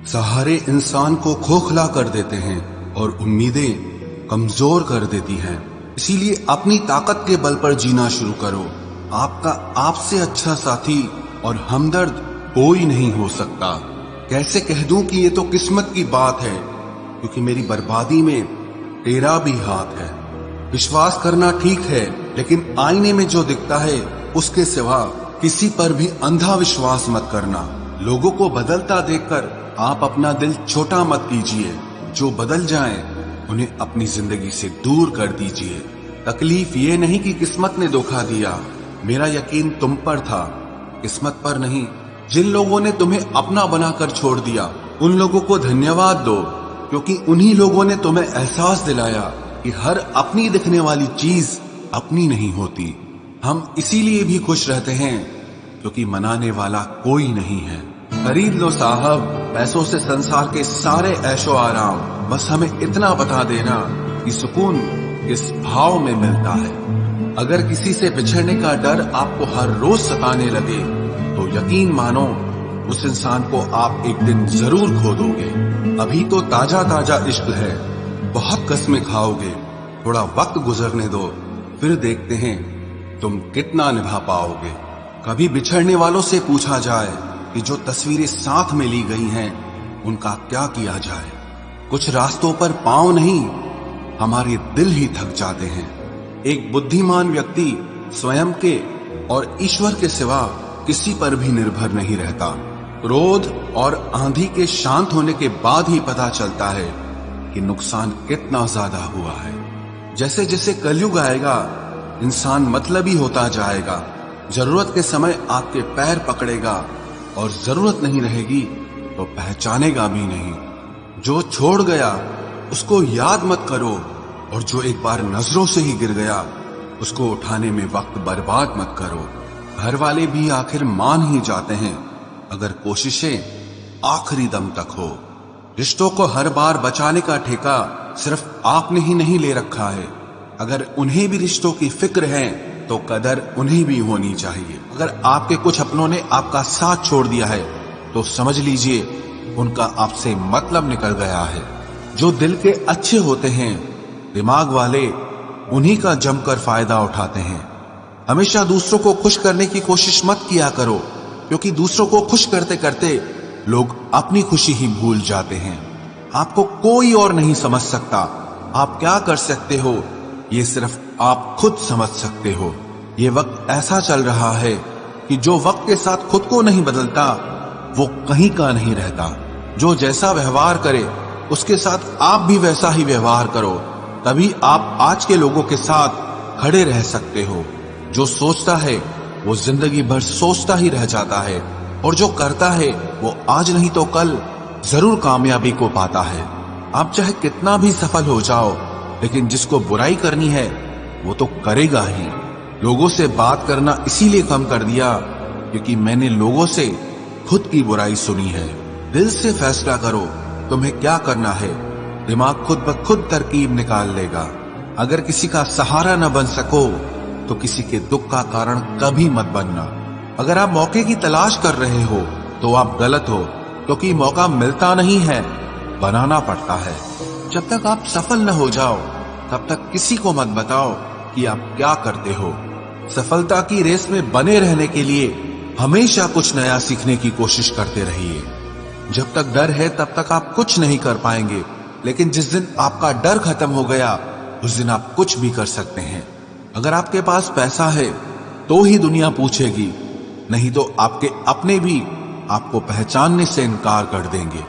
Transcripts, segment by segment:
सहारे इंसान को खोखला कर देते हैं और उम्मीदें कमजोर कर देती हैं। इसीलिए अपनी ताकत के बल पर जीना शुरू करो। आपका आपसे अच्छा साथी और हमदर्द कोई नहीं हो सकता। कैसे कह दूं कि ये तो किस्मत की बात है, क्योंकि मेरी बर्बादी में तेरा भी हाथ है। विश्वास करना ठीक है, लेकिन आईने में जो दिखता है उसके सिवा किसी पर भी अंधा विश्वास मत करना। लोगों को बदलता देखकर आप अपना दिल छोटा मत कीजिए। जो बदल जाएं, उन्हें अपनी जिंदगी से दूर कर दीजिए। तकलीफ ये नहीं कि किस्मत ने धोखा दिया, मेरा यकीन तुम पर था, किस्मत पर नहीं। जिन लोगों ने तुम्हें अपना बनाकर छोड़ दिया, उन लोगों को धन्यवाद दो, क्योंकि उन्हीं लोगों ने तुम्हें एहसास दिलाया कि हर अपनी दिखने वाली चीज अपनी नहीं होती। हम इसीलिए भी खुश रहते हैं क्योंकि मनाने वाला कोई नहीं है। खरीद लो साहब पैसों से संसार के सारे ऐशो आराम, बस हमें इतना बता देना कि सुकून किस भाव में मिलता है। अगर किसी से बिछड़ने का डर आपको हर रोज सताने लगे, तो यकीन मानो उस इंसान को आप एक दिन जरूर खो दोगे। अभी तो ताजा ताजा इश्क है, बहुत कस्में खाओगे। थोड़ा वक्त गुजरने दो, फिर देखते हैं तुम कितना निभा पाओगे। कभी बिछड़ने वालों से पूछा जाए कि जो तस्वीरें साथ में ली गई हैं, उनका क्या किया जाए। कुछ रास्तों पर पांव नहीं, हमारे दिल ही थक जाते हैं। एक बुद्धिमान व्यक्ति स्वयं के और ईश्वर के सिवा किसी पर भी निर्भर नहीं रहता। क्रोध और आंधी के शांत होने के बाद ही पता चलता है कि नुकसान कितना ज्यादा हुआ है। जैसे जैसे कलयुग आएगा, इंसान मतलबी होता जाएगा। जरूरत के समय आपके पैर पकड़ेगा और जरूरत नहीं रहेगी तो पहचानेगा भी नहीं। जो छोड़ गया उसको याद मत करो, और जो एक बार नजरों से ही गिर गया उसको उठाने में वक्त बर्बाद मत करो। घर वाले भी आखिर मान ही जाते हैं अगर कोशिशें आखिरी दम तक हो। रिश्तों को हर बार बचाने का ठेका सिर्फ आपने ही नहीं ले रखा है। अगर उन्हें भी रिश्तों की फिक्र है तो कदर उन्हें भी होनी चाहिए। अगर आपके कुछ अपनों ने आपका साथ छोड़ दिया है तो समझ लीजिए उनका आपसे मतलब निकल गया है। जो दिल के अच्छे होते हैं, दिमाग वाले उन्हीं का जमकर फायदा उठाते हैं। हमेशा दूसरों को खुश करने की कोशिश मत किया करो, क्योंकि दूसरों को खुश करते करते लोग अपनी खुशी ही भूल जाते हैं। आपको कोई और नहीं समझ सकता। आप क्या कर सकते हो ये सिर्फ आप खुद समझ सकते हो। ये वक्त ऐसा चल रहा है कि जो वक्त के साथ खुद को नहीं बदलता वो कहीं का नहीं रहता। जो जैसा व्यवहार करे उसके साथ आप भी वैसा ही व्यवहार करो, तभी आप आज के लोगों के साथ खड़े रह सकते हो। जो सोचता है वो जिंदगी भर सोचता ही रह जाता है, और जो करता है वो आज नहीं तो कल जरूर कामयाबी को पाता है। आप चाहे कितना भी सफल हो जाओ, लेकिन जिसको बुराई करनी है वो तो करेगा ही। लोगों से बात करना इसीलिए कम कर दिया क्योंकि मैंने लोगों से खुद की बुराई सुनी है। दिल से फैसला करो तुम्हें क्या करना है, दिमाग खुद ब खुद तरकीब निकाल लेगा। अगर किसी का सहारा न बन सको तो किसी के दुख का कारण कभी मत बनना। अगर आप मौके की तलाश कर रहे हो तो आप गलत हो, क्योंकि मौका मिलता नहीं है, बनाना पड़ता है। जब तक आप सफल न हो जाओ तब तक किसी को मत बताओ कि आप क्या करते हो। सफलता की रेस में बने रहने के लिए हमेशा कुछ नया सीखने की कोशिश करते रहिए। जब तक डर है तब तक आप कुछ नहीं कर पाएंगे, लेकिन जिस दिन आपका डर खत्म हो गया उस दिन आप कुछ भी कर सकते हैं। अगर आपके पास पैसा है तो ही दुनिया पूछेगी, नहीं तो आपके अपने भी आपको पहचानने से इनकार कर देंगे।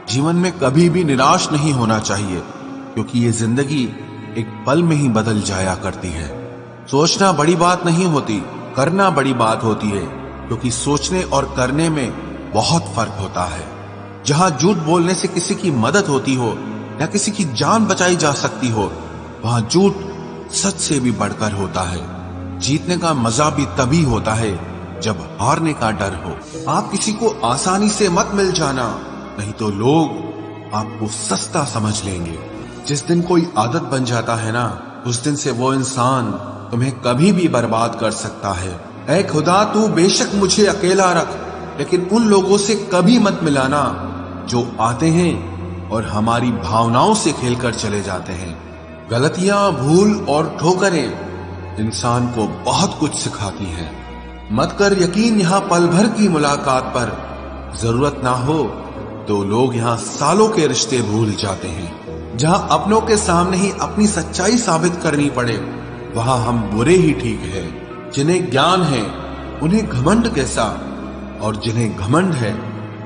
जीवन में कभी भी निराश नहीं होना चाहिए, क्योंकि ये जिंदगी एक पल में ही बदल जाया करती है। सोचना बड़ी बात नहीं होती, करना बड़ी बात होती है, क्योंकि सोचने और करने में बहुत फर्क होता है। जहां झूठ बोलने से किसी की मदद होती हो या किसी की जान बचाई जा सकती हो, वहां झूठ सच से भी बढ़कर होता है। जीतने का मजा भी तभी होता है जब हारने का डर हो। आप किसी को आसानी से मत मिल जाना, नहीं तो लोग आपको सस्ता समझ लेंगे। जिस दिन कोई आदत बन जाता है ना, उस दिन से वो इंसान तुम्हें कभी भी बर्बाद कर सकता है। ऐ खुदा तू बेशक मुझे अकेला रख, लेकिन उन लोगों से कभी मत मिलाना जो आते हैं और हमारी भावनाओं से खेलकर चले जाते हैं। गलतियां, भूल और ठोकरें इंसान को बहुत कुछ सिखाती हैं। मत कर यकीन यहाँ पल भर की मुलाकात पर, जरूरत ना हो तो लोग यहाँ सालों के रिश्ते भूल जाते हैं। जहां अपनों के सामने ही अपनी सच्चाई साबित करनी पड़े, वहां हम बुरे ही ठीक है। जिन्हें ज्ञान है उन्हें घमंड कैसा, और जिन्हें घमंड है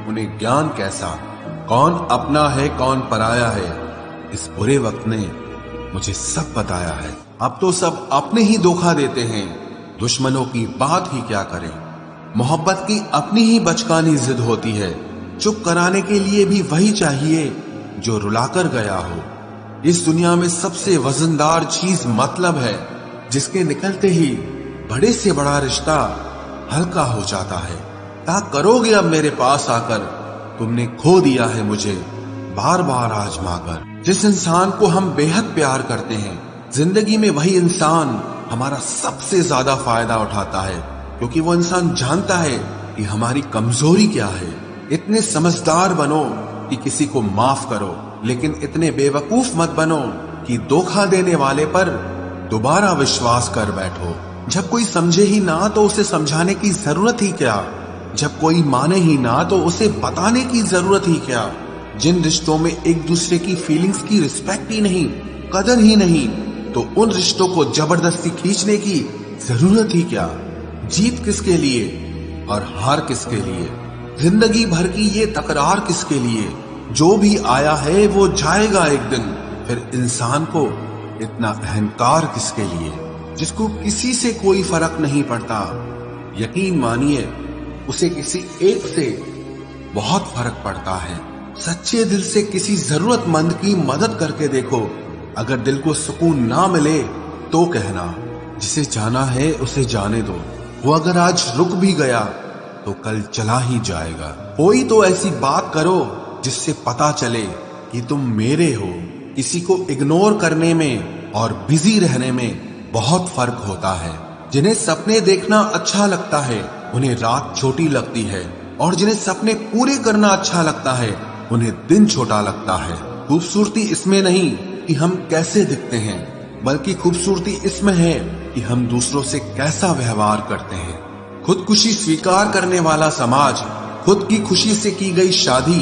उन्हें ज्ञान कैसा। कौन अपना है कौन पराया है, इस बुरे वक्त ने मुझे सब बताया है। अब तो सब अपने ही धोखा देते हैं, दुश्मनों की बात ही क्या करें। मोहब्बत की अपनी ही बचकानी जिद होती है, चुप कराने के लिए भी वही चाहिए जो रुलाकर गया हो। इस दुनिया में सबसे वजनदार चीज मतलब है, जिसके निकलते ही बड़े से बड़ा रिश्ता हल्का हो जाता है। क्या करोगे अब मेरे पास आकर, तुमने खो दिया है मुझे बार बार आजमा कर। जिस इंसान को हम बेहद प्यार करते हैं, जिंदगी में वही इंसान हमारा सबसे ज्यादा फायदा उठाता है, क्योंकि वो इंसान जानता है कि हमारी कमजोरी क्या है। इतने समझदार बनो कि किसी को माफ करो, लेकिन इतने बेवकूफ मत बनो कि धोखा देने वाले पर दोबारा विश्वास कर बैठो। जब कोई समझे ही ना तो उसे समझाने की जरूरत ही क्या, जब कोई माने ही ना तो उसे बताने की जरूरत ही क्या। जिन रिश्तों में एक दूसरे की फीलिंग्स की रिस्पेक्ट ही नहीं, कदर ही नहीं, तो उन रिश्तों को जबरदस्ती खींचने की जरूरत ही क्या। जीत किसके लिए और हार किसके लिए, जिंदगी भर की ये तकरार किसके लिए। जो भी आया है वो जाएगा एक दिन, फिर इंसान को इतना अहंकार किसके लिए, जिसको किसी से कोई फर्क नहीं पड़ता। यकीन मानिए उसे किसी एक से बहुत फर्क पड़ता है। सच्चे दिल से किसी जरूरतमंद की मदद करके देखो, अगर दिल को सुकून ना मिले तो कहना, जिसे जाना है उसे जाने दो। वो अगर आज रुक भी गया तो कल चला ही जाएगा। कोई तो ऐसी बात करो जिससे पता चले कि तुम मेरे हो। किसी को इग्नोर करने में और बिजी रहने में बहुत फर्क होता है। जिन्हें सपने देखना अच्छा लगता है उन्हें रात छोटी लगती है, और जिन्हें सपने पूरे करना अच्छा लगता है उन्हें दिन छोटा लगता है। खूबसूरती इसमें नहीं कि हम कैसे दिखते हैं, बल्कि खूबसूरती इसमें है कि हम दूसरों से कैसा व्यवहार करते हैं। खुदकुशी स्वीकार करने वाला समाज खुद की खुशी से की गई शादी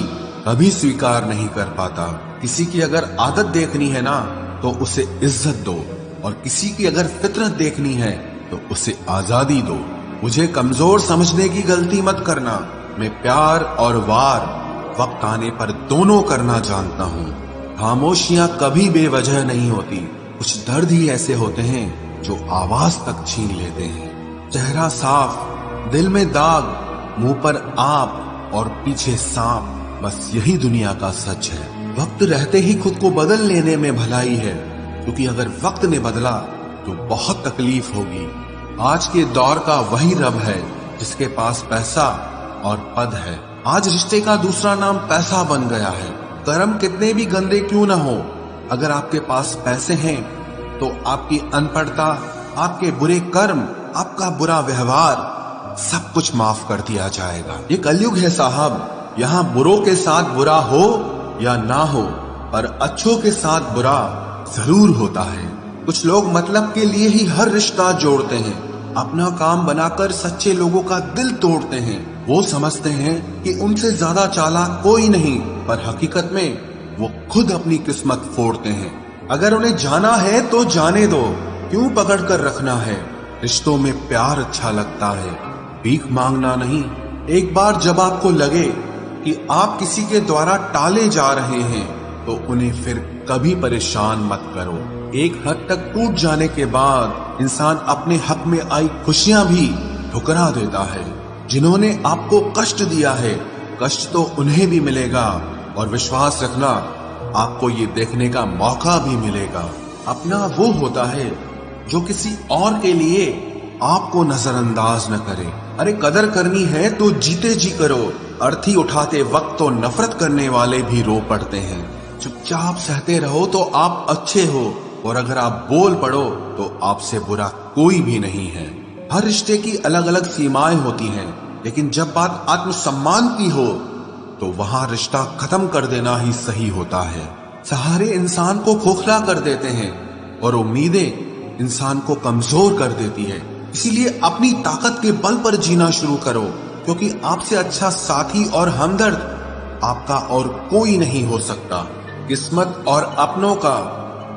कभी स्वीकार नहीं कर पाता। किसी की अगर आदत देखनी है ना तो उसे इज्जत दो, और किसी की अगर फितरत देखनी है तो उसे आजादी दो। मुझे कमजोर समझने की गलती मत करना। मैं प्यार और वार वक्त आने पर दोनों करना जानता हूँ। खामोशियां कभी बेवजह नहीं होती। कुछ दर्द ही ऐसे होते हैं जो आवाज तक छीन लेते हैं। चेहरा साफ, दिल में दाग, मुंह पर आप और पीछे सांप, बस यही दुनिया का सच है। वक्त रहते ही खुद को बदल लेने में भलाई है, क्योंकि अगर वक्त ने बदला तो बहुत तकलीफ होगी। आज के दौर का वही रब है जिसके पास पैसा और पद है। आज रिश्ते का दूसरा नाम पैसा बन गया है। कर्म कितने भी गंदे क्यों ना हो, अगर आपके पास पैसे हैं तो आपकी अनपढ़ता, आपके बुरे कर्म, आपका बुरा व्यवहार, सब कुछ माफ कर दिया जाएगा। ये कलयुग है साहब, यहाँ बुरों के साथ बुरा हो या ना हो, पर अच्छों के साथ बुरा जरूर होता है। कुछ लोग मतलब के लिए ही हर रिश्ता जोड़ते हैं, अपना काम बनाकर सच्चे लोगों का दिल तोड़ते हैं। वो समझते हैं कि उनसे ज्यादा चालाक कोई नहीं, पर हकीकत में वो खुद अपनी किस्मत फोड़ते हैं। अगर उन्हें जाना है तो जाने दो, क्यों पकड़ कर रखना है। रिश्तों में प्यार अच्छा लगता है, भीख मांगना नहीं। एक बार जब आपको लगे कि आप किसी के द्वारा टाले जा रहे हैं तो उन्हें फिर कभी परेशान मत करो। एक हद तक टूट जाने के बाद इंसान अपने हक में आई खुशियां भी ठुकरा देता है। जिन्होंने आपको कष्ट दिया है, कष्ट तो उन्हें भी मिलेगा, और विश्वास रखना आपको ये देखने का मौका भी मिलेगा। अपना वो होता है जो किसी और के लिए आपको नजरअंदाज न करे। अरे कदर करनी है तो जीते जी करो। अर्थी उठाते वक्त तो नफरत करने वाले भी रो पड़ते हैं। चुपचाप सहते रहो तो आप अच्छे हो, और अगर आप बोल पड़ो तो आपसे बुरा कोई भी नहीं है। हर रिश्ते की अलग अलग सीमाएं होती हैं, लेकिन जब बात आत्मसम्मान की हो तो वहां रिश्ता खत्म कर देना ही सही होता है। सहारे इंसान को खोखला कर देते हैं और उम्मीदें इंसान को कमजोर कर देती है। इसीलिए अपनी ताकत के बल पर जीना शुरू करो, क्योंकि आपसे अच्छा साथी और हमदर्द आपका और कोई नहीं हो सकता। किस्मत और अपनों का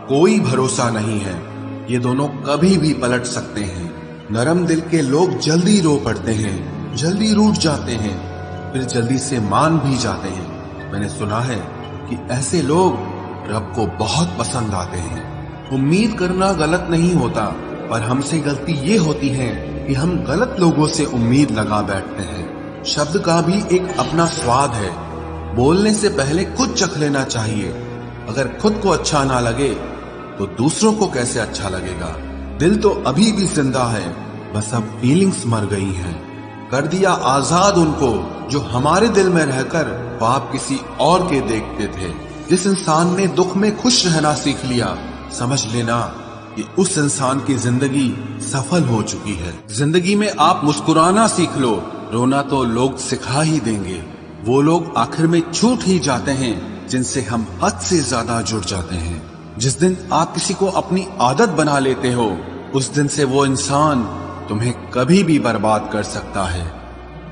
कोई भरोसा नहीं है, ये दोनों कभी भी पलट सकते हैं। नरम दिल के लोग जल्दी रो पड़ते हैं, जल्दी रूठ जाते हैं, फिर जल्दी से मान भी जाते हैं। मैंने सुना है कि ऐसे लोग रब को बहुत पसंद आते हैं। उम्मीद करना गलत नहीं होता, पर हमसे गलती ये होती है कि हम गलत लोगों से उम्मीद लगा बैठते हैं। शब्द का भी एक अपना स्वाद है, बोलने से पहले खुद चख लेना चाहिए। अगर खुद को अच्छा ना लगे तो दूसरों को कैसे अच्छा लगेगा। दिल तो अभी भी जिंदा है, बस अब फीलिंग्स मर गई हैं। कर दिया आजाद उनको जो हमारे दिल में रहकर ख्वाब किसी और के देखते थे। जिस इंसान ने दुख में खुश रहना सीख लिया, समझ लेना कि उस इंसान की जिंदगी सफल हो चुकी है। जिंदगी में आप मुस्कुराना सीख लो, रोना तो लोग सिखा ही देंगे। वो लोग आखिर में छूट ही जाते हैं जिनसे हम हद से ज्यादा जुड़ जाते हैं। जिस दिन आप किसी को अपनी आदत बना लेते हो, उस दिन से वो इंसान तुम्हें कभी भी बर्बाद कर सकता है।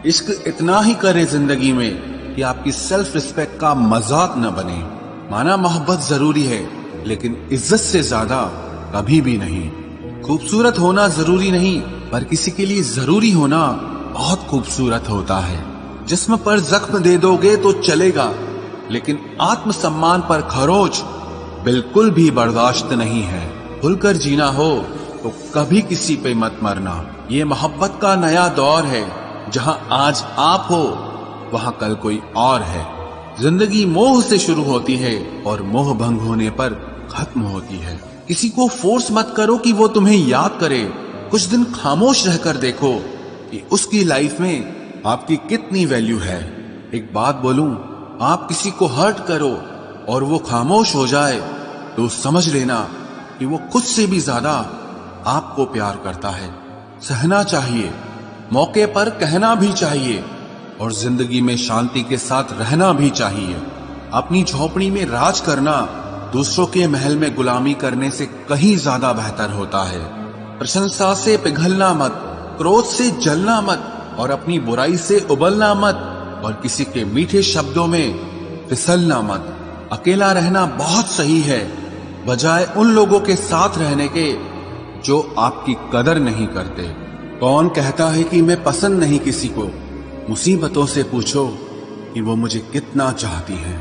इश्क इतना ही करे जिंदगी में कि आपकी सेल्फ रिस्पेक्ट का मजाक न बने। माना मोहब्बत जरूरी है, लेकिन इज्जत से ज्यादा कभी भी नहीं। खूबसूरत होना जरूरी नहीं, पर किसी के लिए जरूरी होना बहुत खूबसूरत होता है। जिस्म पर जख्म दे दोगे तो चलेगा, लेकिन आत्मसम्मान पर खरोच बिल्कुल भी बर्दाश्त नहीं है। खुलकर जीना हो तो कभी किसी पे मत मरना। ये मोहब्बत का नया दौर है, जहां आज आप हो वहां कल कोई और है। जिंदगी मोह से शुरू होती है और मोह भंग होने पर खत्म होती है। किसी को फोर्स मत करो कि वो तुम्हें याद करे। कुछ दिन खामोश रहकर देखो कि उसकी लाइफ में आपकी कितनी वैल्यू है। एक बात बोलूं, आप किसी को हर्ट करो और वो खामोश हो जाए तो समझ लेना कि वो खुद से भी ज्यादा आपको प्यार करता है। सहना चाहिए, मौके पर कहना भी चाहिए, और जिंदगी में शांति के साथ रहना भी चाहिए। अपनी झोपड़ी में राज करना दूसरों के महल में गुलामी करने से कहीं ज्यादा बेहतर होता है। प्रशंसा से पिघलना मत, क्रोध से जलना मत, और अपनी बुराई से उबलना मत, और किसी के मीठे शब्दों में फिसलना मत। अकेला रहना बहुत सही है, बजाय उन लोगों के साथ रहने के जो आपकी कदर नहीं करते। कौन कहता है कि मैं पसंद नहीं किसी को? मुसीबतों से पूछो कि वो मुझे कितना चाहती है।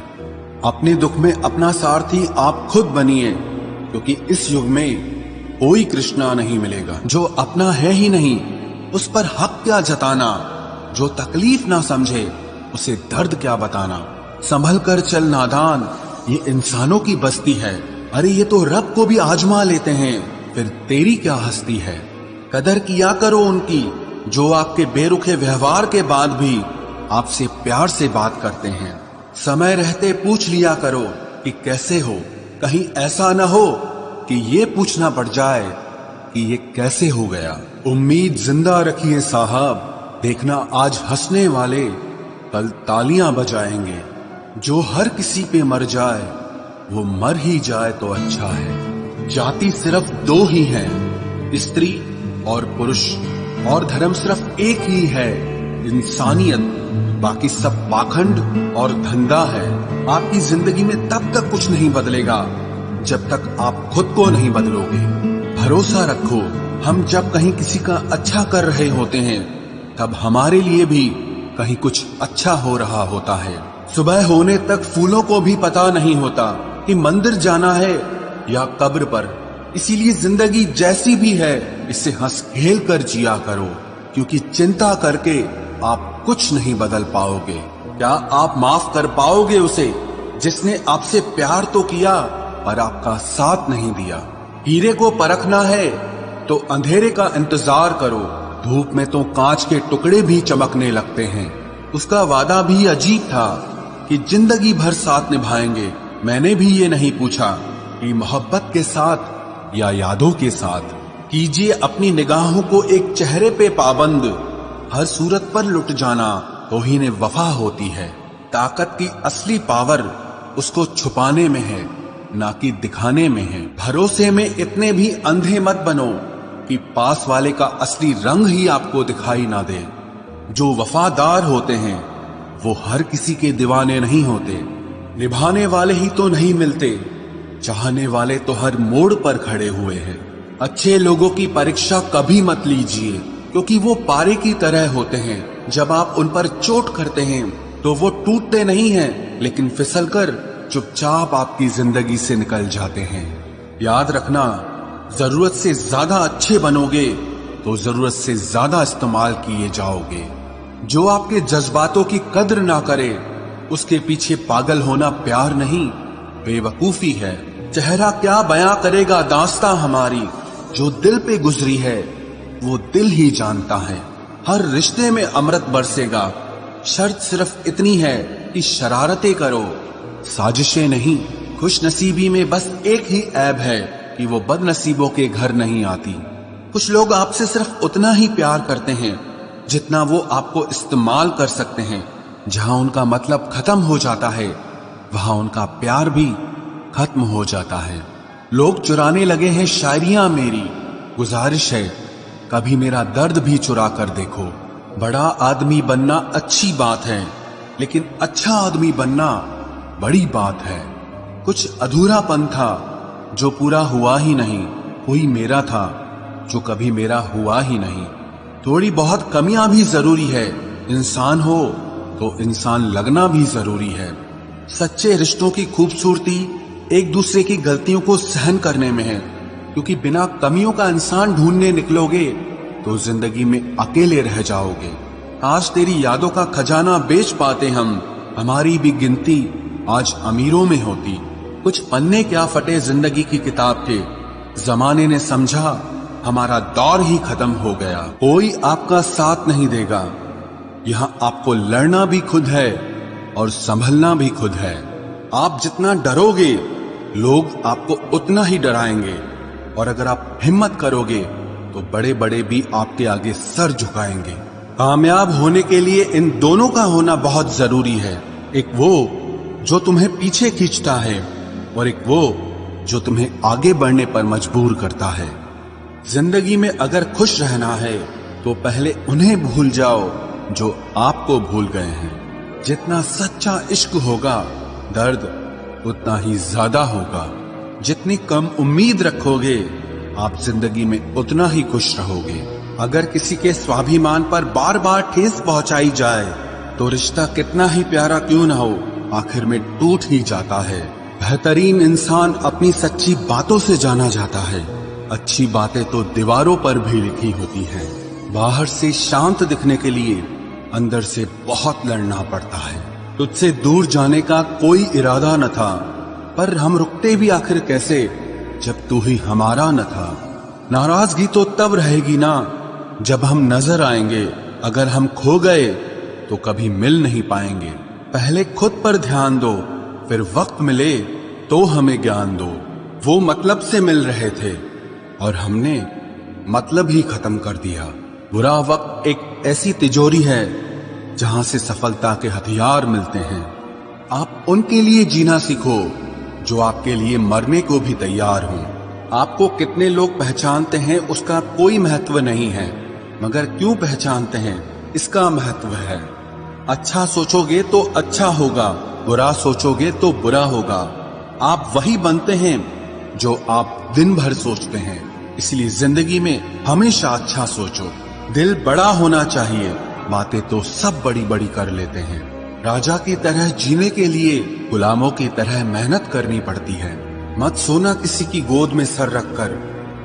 अपने दुख में अपना सारथी आप खुद बनिए, क्योंकि इस युग में कोई कृष्णा नहीं मिलेगा। जो अपना है ही नहीं, उस पर हक क्या जताना। जो तकलीफ ना समझे, उसे दर्द क्या बताना। संभल कर चल नादान, ये इंसानों की बस्ती है। अरे ये तो रब को भी आजमा लेते हैं, फिर तेरी क्या हस्ती है। कदर किया करो उनकी जो आपके बेरुखे व्यवहार के बाद भी आपसे प्यार से बात करते हैं। समय रहते पूछ लिया करो कि कैसे हो, कहीं ऐसा न हो कि ये पूछना पड़ जाए कि ये कैसे हो गया। उम्मीद जिंदा रखिए साहब, देखना आज हंसने वाले कल तालियां बजाएंगे। जो हर किसी पे मर जाए वो मर ही जाए तो अच्छा है। जाति सिर्फ दो ही हैं, स्त्री और पुरुष, और धर्म सिर्फ एक ही है, इंसानियत। बाकी सब पाखंड और धंधा है। आपकी जिंदगी में तब तक कुछ नहीं बदलेगा जब तक आप खुद को नहीं बदलोगे। भरोसा रखो, हम जब कहीं किसी का अच्छा कर रहे होते हैं, तब हमारे लिए भी कहीं कुछ अच्छा हो रहा होता है। सुबह होने तक फूलों को भी पता नहीं होता कि मंदिर जाना है या कब्र पर। इसीलिए जिंदगी जैसी भी है, इसे हंस खेल कर जिया करो, क्योंकि चिंता करके आप कुछ नहीं बदल पाओगे। क्या आप माफ कर पाओगे उसे जिसने आपसे प्यार तो किया पर आपका साथ नहीं दिया? हीरे को परखना है तो अंधेरे का इंतजार करो। धूप में तो कांच के टुकड़े भी चमकने लगते हैं। उसका वादा भी अजीब था कि जिंदगी भर साथ निभाएंगे। मैंने भी ये नहीं पूछा कि मोहब्बत के साथ या यादों के साथ। कीजिए अपनी निगाहों को एक चेहरे पे पाबंद, हर सूरत पर लुट जाना तौहीन वफा होती है। ताकत की असली पावर उसको छुपाने में है, ना कि दिखाने में है। भरोसे में इतने भी अंधे मत बनो कि पास वाले का असली रंग ही आपको दिखाई ना दे। जो वफादार होते हैं वो हर किसी के दीवाने नहीं होते। निभाने वाले ही तो नहीं मिलते, चाहने वाले तो हर मोड़ पर खड़े हुए हैं। अच्छे लोगों की परीक्षा कभी मत लीजिए, क्योंकि वो पारे की तरह होते हैं। जब आप उन पर चोट करते हैं तो वो टूटते नहीं हैं, लेकिन फिसलकर चुपचाप आपकी जिंदगी से निकल जाते हैं। याद रखना, जरूरत से ज्यादा अच्छे बनोगे तो जरूरत से ज्यादा इस्तेमाल किए जाओगे। जो आपके जज्बातों की कद्र ना करे, उसके पीछे पागल होना प्यार नहीं, बेवकूफी है। चेहरा क्या बयां करेगा दास्तां हमारी, जो दिल पे गुजरी है वो दिल ही जानता है। हर रिश्ते में अमृत बरसेगा, शर्त सिर्फ इतनी है कि शरारतें करो, साजिशें नहीं। खुश नसीबी में बस एक ही ऐब है कि वो बदनसीबों के घर नहीं आती। कुछ लोग आपसे सिर्फ उतना ही प्यार करते हैं जितना वो आपको इस्तेमाल कर सकते हैं। जहां उनका मतलब खत्म हो जाता है, वहां उनका प्यार भी खत्म हो जाता है। लोग चुराने लगे हैं शायरियां मेरी, गुजारिश है कभी मेरा दर्द भी चुरा कर देखो। बड़ा आदमी बनना अच्छी बात है, लेकिन अच्छा आदमी बनना बड़ी बात है। कुछ अधूरापन था जो पूरा हुआ ही नहीं, कोई मेरा था जो कभी मेरा हुआ ही नहीं। थोड़ी बहुत कमियां भी जरूरी है, इंसान हो तो इंसान लगना भी जरूरी है। सच्चे रिश्तों की खूबसूरती एक दूसरे की गलतियों को सहन करने में है, क्योंकि बिना कमियों का इंसान ढूंढने निकलोगे तो जिंदगी में अकेले रह जाओगे। आज तेरी यादों का खजाना बेच पाते हम, हमारी भी गिनती आज अमीरों में होती। कुछ पन्ने क्या फटे जिंदगी की किताब के, जमाने ने समझा हमारा दौर ही खत्म हो गया। कोई आपका साथ नहीं देगा, यहाँ आपको लड़ना भी खुद है और संभलना भी खुद है। आप जितना डरोगे लोग आपको उतना ही डराएंगे, और अगर आप हिम्मत करोगे तो बड़े बड़े भी आपके आगे सर झुकाएंगे। कामयाब होने के लिए इन दोनों का होना बहुत जरूरी है। एक वो जो तुम्हें पीछे खींचता है, और एक वो जो तुम्हें आगे बढ़ने पर मजबूर करता है। जिंदगी में अगर खुश रहना है तो पहले उन्हें भूल जाओ जो आपको भूल गए हैं। जितना सच्चा इश्क होगा, दर्द उतना ही ज्यादा होगा। जितनी कम उम्मीद रखोगे, आप जिंदगी में उतना ही खुश रहोगे। अगर किसी के स्वाभिमान पर बार बार ठेस पहुंचाई जाए तो रिश्ता कितना ही प्यारा क्यों ना हो, आखिर में टूट ही जाता है। बेहतरीन इंसान अपनी सच्ची बातों से जाना जाता है। अच्छी बातें तो दीवारों पर भी लिखी होती हैं। बाहर से शांत दिखने के लिए अंदर से बहुत लड़ना पड़ता है। तुझसे दूर जाने का कोई इरादा न था, पर हम रुकते भी आखिर कैसे जब तू ही हमारा न था। नाराजगी तो तब रहेगी ना जब हम नजर आएंगे, अगर हम खो गए तो कभी मिल नहीं पाएंगे। पहले खुद पर ध्यान दो, फिर वक्त मिले तो हमें ज्ञान दो। वो मतलब से मिल रहे थे और हमने मतलब ही खत्म कर दिया। बुरा वक्त एक ऐसी तिजोरी है जहां से सफलता के हथियार मिलते हैं। आप उनके लिए जीना सीखो जो आपके लिए मरने को भी तैयार हों। आपको कितने लोग पहचानते हैं उसका कोई महत्व नहीं है, मगर क्यों पहचानते हैं इसका महत्व है। अच्छा सोचोगे तो अच्छा होगा, बुरा सोचोगे तो बुरा होगा। आप वही बनते हैं जो आप दिन भर सोचते हैं। इसलिए जिंदगी में हमेशा अच्छा सोचो। दिल बड़ा होना चाहिए, बातें तो सब बड़ी बड़ी कर लेते हैं। राजा की तरह जीने के लिए गुलामों की तरह मेहनत करनी पड़ती है। मत सोना किसी की गोद में सर रखकर,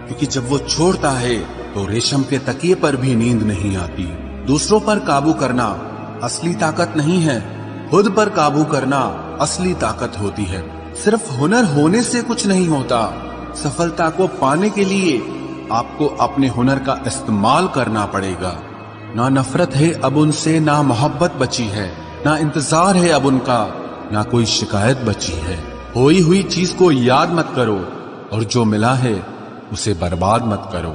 क्योंकि जब वो छोड़ता है तो रेशम के तकिए पर भी नींद नहीं आती। दूसरों पर काबू करना असली ताकत नहीं है, खुद पर काबू करना असली ताकत होती है। सिर्फ हुनर होने से कुछ नहीं होता, सफलता को पाने के लिए आपको अपने हुनर का इस्तेमाल करना पड़ेगा। ना नफरत है अब उनसे, ना मोहब्बत बची है, ना इंतजार है अब उनका, ना कोई शिकायत बची है। खोई हुई चीज को याद मत करो और जो मिला है उसे बर्बाद मत करो।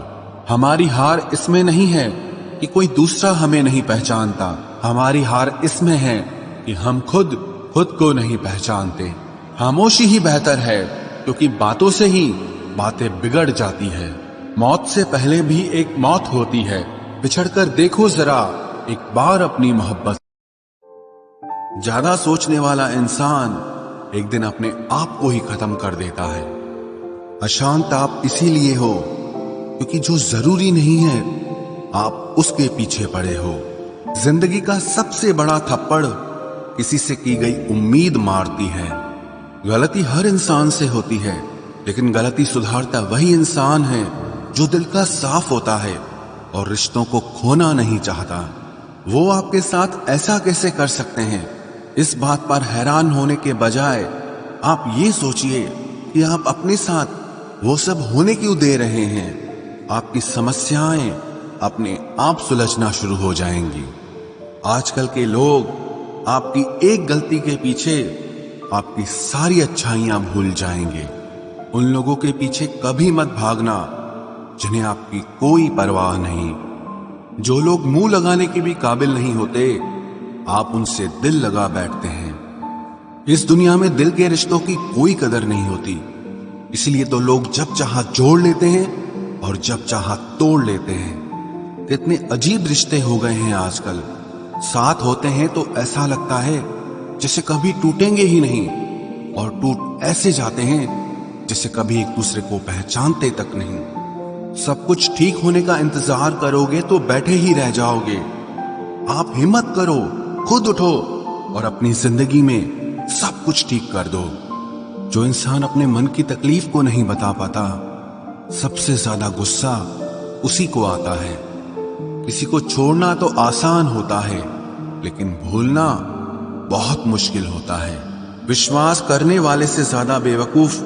हमारी हार इसमें नहीं है कि कोई दूसरा हमें नहीं पहचानता, हमारी हार इसमें है कि हम खुद को नहीं पहचानते। खामोशी ही बेहतर है, क्योंकि बातों से ही बातें बिगड़ जाती है। मौत से पहले भी एक मौत होती है, बिछड़कर देखो जरा एक बार अपनी मोहब्बत। ज्यादा सोचने वाला इंसान एक दिन अपने आप को ही खत्म कर देता है। अशांत आप इसीलिए हो क्योंकि जो जरूरी नहीं है आप उसके पीछे पड़े हो। जिंदगी का सबसे बड़ा थप्पड़ किसी से की गई उम्मीद मारती है। गलती हर इंसान से होती है, लेकिन गलती सुधारता वही इंसान है जो दिल का साफ होता है और रिश्तों को खोना नहीं चाहता। वो आपके साथ ऐसा कैसे कर सकते हैं, इस बात पर हैरान होने के बजाय आप ये सोचिए कि आप अपने साथ वो सब होने क्यों दे रहे हैं। आपकी समस्याएं अपने आप सुलझना शुरू हो जाएंगी। आजकल के लोग आपकी एक गलती के पीछे आपकी सारी अच्छाइयां भूल जाएंगे। उन लोगों के पीछे कभी मत भागना जिन्हें आपकी कोई परवाह नहीं। जो लोग मुंह लगाने के भी काबिल नहीं होते, आप उनसे दिल लगा बैठते हैं। इस दुनिया में दिल के रिश्तों की कोई कदर नहीं होती, इसलिए तो लोग जब चाहा जोड़ लेते हैं और जब चाहा तोड़ लेते हैं। कितने अजीब रिश्ते हो गए हैं आजकल। साथ होते हैं तो ऐसा लगता है जैसे कभी टूटेंगे ही नहीं, और टूट ऐसे जाते हैं जैसे कभी एक दूसरे को पहचानते तक नहीं। सब कुछ ठीक होने का इंतजार करोगे तो बैठे ही रह जाओगे। आप हिम्मत करो, खुद उठो और अपनी जिंदगी में सब कुछ ठीक कर दो। जो इंसान अपने मन की तकलीफ को नहीं बता पाता, सबसे ज्यादा गुस्सा उसी को आता है। किसी को छोड़ना तो आसान होता है, लेकिन भूलना बहुत मुश्किल होता है। विश्वास करने वाले से ज्यादा बेवकूफ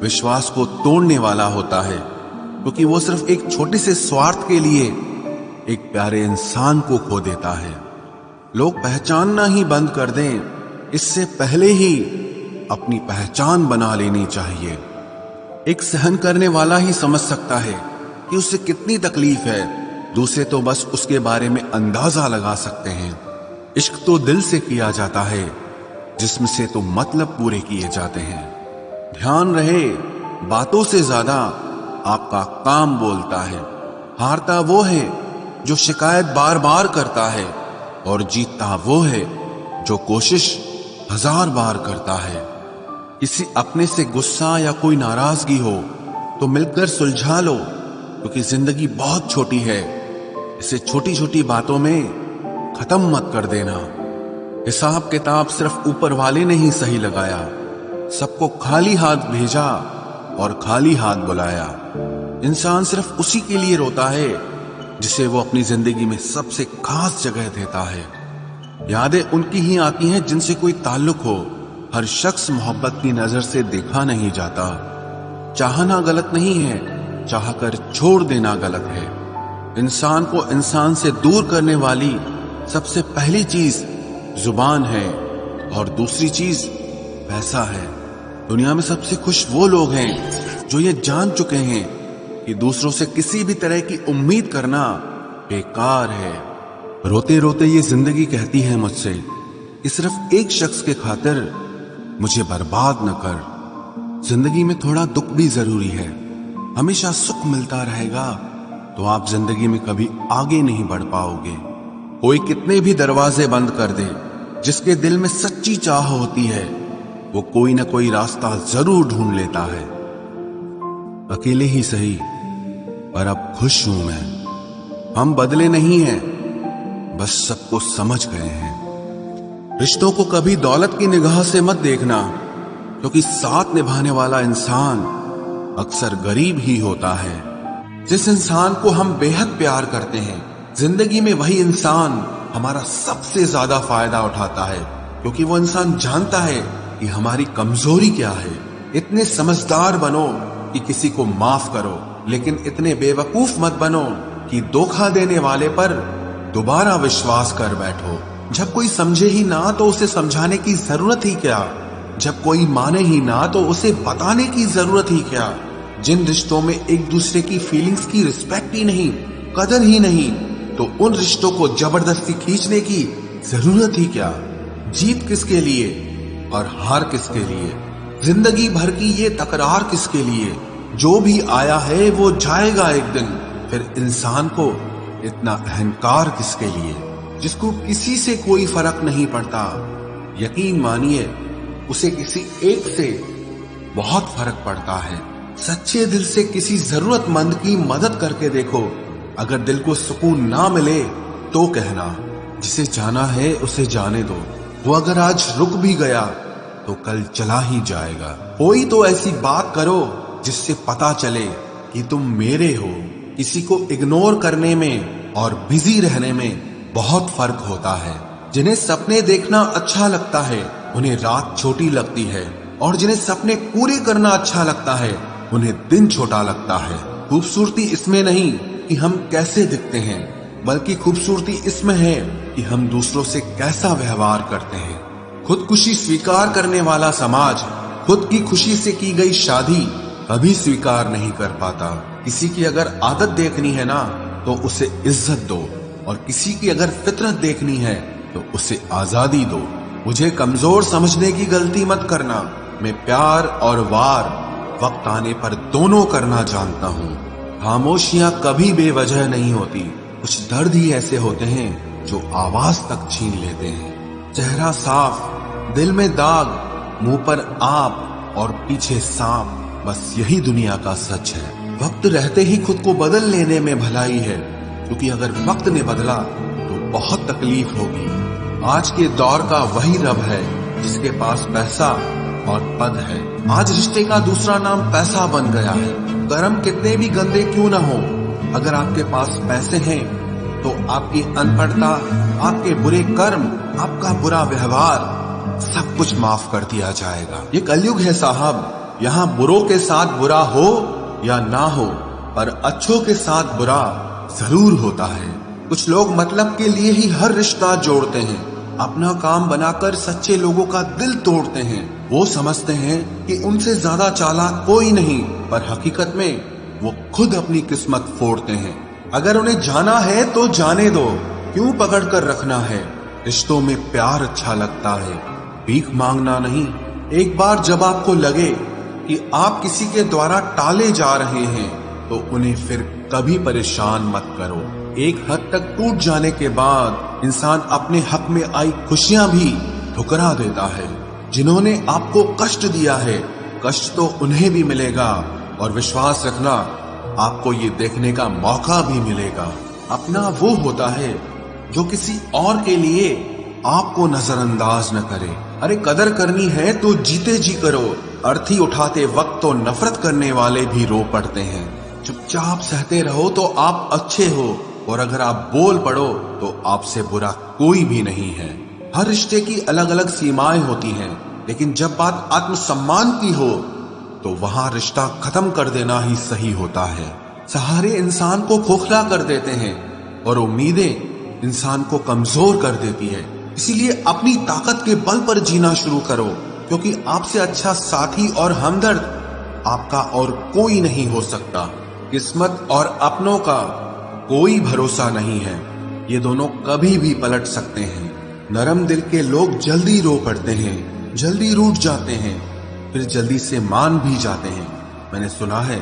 विश्वास को तोड़ने वाला होता है, क्योंकि वो सिर्फ एक छोटे से स्वार्थ के लिए एक प्यारे इंसान को खो देता है। लोग पहचानना ही बंद कर दें, इससे पहले ही अपनी पहचान बना लेनी चाहिए। एक सहन करने वाला ही समझ सकता है कि उसे कितनी तकलीफ है, दूसरे तो बस उसके बारे में अंदाजा लगा सकते हैं। इश्क तो दिल से किया जाता है, जिस्म से तो मतलब पूरे किए जाते हैं। ध्यान रहे, बातों से ज्यादा आपका काम बोलता है। हारता वो है जो शिकायत बार बार करता है, और जीतता वो है जो कोशिश 1000 बार करता है। किसी अपने से गुस्सा या कोई नाराजगी हो तो मिलकर सुलझा लो, क्योंकि जिंदगी बहुत छोटी है। इसे छोटी छोटी बातों में खत्म मत कर देना। हिसाब किताब सिर्फ ऊपर वाले ने ही सही लगाया। सबको खाली हाथ भेजा और खाली हाथ बुलाया। इंसान सिर्फ उसी के लिए रोता है जिसे वो अपनी जिंदगी में सबसे खास जगह देता है। यादें उनकी ही आती हैं जिनसे कोई ताल्लुक हो। हर शख्स मोहब्बत की नजर से देखा नहीं जाता। चाहना गलत नहीं है, चाहकर छोड़ देना गलत है। इंसान को इंसान से दूर करने वाली सबसे पहली चीज जुबान है, और दूसरी चीज पैसा है। दुनिया में सबसे खुश वो लोग हैं जो ये जान चुके हैं कि दूसरों से किसी भी तरह की उम्मीद करना बेकार है। रोते रोते ये जिंदगी कहती है मुझसे कि सिर्फ एक शख्स के खातिर मुझे बर्बाद न कर। जिंदगी में थोड़ा दुख भी जरूरी है। हमेशा सुख मिलता रहेगा तो आप जिंदगी में कभी आगे नहीं बढ़ पाओगे। कोई कितने भी दरवाजे बंद कर दे, जिसके दिल में सच्ची चाह होती है वो कोई ना कोई रास्ता जरूर ढूंढ लेता है। अकेले ही सही, पर अब खुश हूं मैं। हम बदले नहीं हैं, बस सबको समझ गए हैं। रिश्तों को कभी दौलत की निगाह से मत देखना, क्योंकि साथ निभाने वाला इंसान अक्सर गरीब ही होता है। जिस इंसान को हम बेहद प्यार करते हैं, जिंदगी में वही इंसान हमारा सबसे ज्यादा फायदा उठाता है, क्योंकि वो इंसान जानता है कि हमारी कमजोरी क्या है। इतने समझदार बनो कि किसी को माफ करो, लेकिन इतने बेवकूफ मत बनो कि धोखा देने वाले पर दोबारा विश्वास कर बैठो। जब कोई समझे ही ना तो उसे समझाने की जरूरत ही क्या। जब कोई माने ही ना तो उसे बताने की जरूरत ही क्या। जिन रिश्तों में एक दूसरे की फीलिंग्स की रिस्पेक्ट ही नहीं, कदर ही नहीं, तो उन रिश्तों को जबरदस्ती खींचने की जरूरत ही क्या। जीत किसके लिए और हार किसके लिए, जिंदगी भर की ये तकरार किसके लिए। जो भी आया है वो जाएगा एक दिन, फिर इंसान को इतना अहंकार किसके लिए, जिसको किसी से कोई फर्क नहीं पड़ता। यकीन मानिए उसे किसी एक से बहुत फर्क पड़ता है। सच्चे दिल से किसी जरूरतमंद की मदद करके देखो, अगर दिल को सुकून ना मिले तो कहना, जिसे जाना है उसे जाने दो, वो अगर आज रुक भी गया तो कल चला ही जाएगा। कोई तो ऐसी बात करो जिससे पता चले कि तुम मेरे हो। किसी को इग्नोर करने में और बिजी रहने में बहुत फर्क होता है। जिन्हें सपने देखना अच्छा लगता है उन्हें रात छोटी लगती है, और जिन्हें सपने पूरे करना अच्छा लगता है उन्हें दिन छोटा लगता है। खूबसूरती इसमें नहीं कि हम कैसे दिखते हैं, बल्कि खूबसूरती इसमें है कि हम दूसरों से कैसा व्यवहार करते हैं। खुदकुशी स्वीकार करने वाला समाज खुद की खुशी से की गई शादी कभी स्वीकार नहीं कर पाता। किसी की अगर आदत देखनी है ना तो उसे इज्जत दो, और किसी की अगर फितरत देखनी है तो उसे आजादी दो। मुझे कमजोर समझने की गलती मत करना। मैं प्यार और वार वक्त आने पर दोनों करना जानता हूँ। खामोशियां कभी बेवजह नहीं होती। कुछ दर्द ही ऐसे होते हैं जो आवाज तक छीन लेते हैं। चेहरा साफ, दिल में दाग, मुंह पर आप और पीछे सांप, बस यही दुनिया का सच है। वक्त रहते ही खुद को बदल लेने में भलाई है, क्योंकि अगर वक्त ने बदला तो बहुत तकलीफ होगी। आज के दौर का वही रब है जिसके पास पैसा और पद है। आज रिश्ते का दूसरा नाम पैसा बन गया है। कर्म कितने भी गंदे क्यों ना हो, अगर आपके पास पैसे हैं तो आपकी अनपढ़ता, आपके बुरे कर्म, आपका बुरा व्यवहार सब कुछ माफ कर दिया जाएगा। ये कलयुग है साहब, यहाँ बुरों के साथ बुरा हो या ना हो, पर अच्छों के साथ बुरा जरूर होता है। कुछ लोग मतलब के लिए ही हर रिश्ता जोड़ते हैं, अपना काम बनाकर सच्चे लोगों का दिल तोड़ते हैं। वो समझते हैं कि उनसे ज्यादा चालाक कोई नहीं, पर हकीकत में वो खुद अपनी किस्मत फोड़ते हैं। अगर उन्हें जाना है तो जाने दो, क्यों पकड़ कर रखना है। रिश्तों में प्यार अच्छा लगता है, भीख मांगना नहीं। एक बार जब आपको लगे कि आप किसी के द्वारा टाले जा रहे हैं तो उन्हें फिर कभी परेशान मत करो। एक हद तक टूट जाने के बाद इंसान अपने हक में आई खुशियां भी ठुकरा देता है। जिन्होंने आपको कष्ट दिया है, कष्ट तो उन्हें भी मिलेगा, और विश्वास रखना आपको ये देखने का मौका भी मिलेगा। अपना वो होता है जो किसी और के लिए आपको नजरअंदाज न करे। अरे कदर करनी है तो जीते जी करो। अर्थी उठाते वक्त तो नफरत करने वाले भी रो पड़ते हैं। चुपचाप सहते रहो तो आप अच्छे हो, और अगर आप बोल पड़ो तो आपसे बुरा कोई भी नहीं है। हर रिश्ते की अलग अलग सीमाएं होती हैं, लेकिन जब बात आत्मसम्मान की हो तो वहां रिश्ता खत्म कर देना ही सही होता है। सहारे इंसान को खोखला कर देते हैं और उम्मीदें इंसान को कमजोर कर देती है। इसीलिए अपनी ताकत के बल पर जीना शुरू करो, क्योंकि आपसे अच्छा साथी और हमदर्द आपका और कोई नहीं हो सकता। किस्मत और अपनों का कोई भरोसा नहीं है, ये दोनों कभी भी पलट सकते हैं। नरम दिल के लोग जल्दी रो पड़ते हैं, जल्दी रूठ जाते हैं, फिर जल्दी से मान भी जाते हैं। मैंने सुना है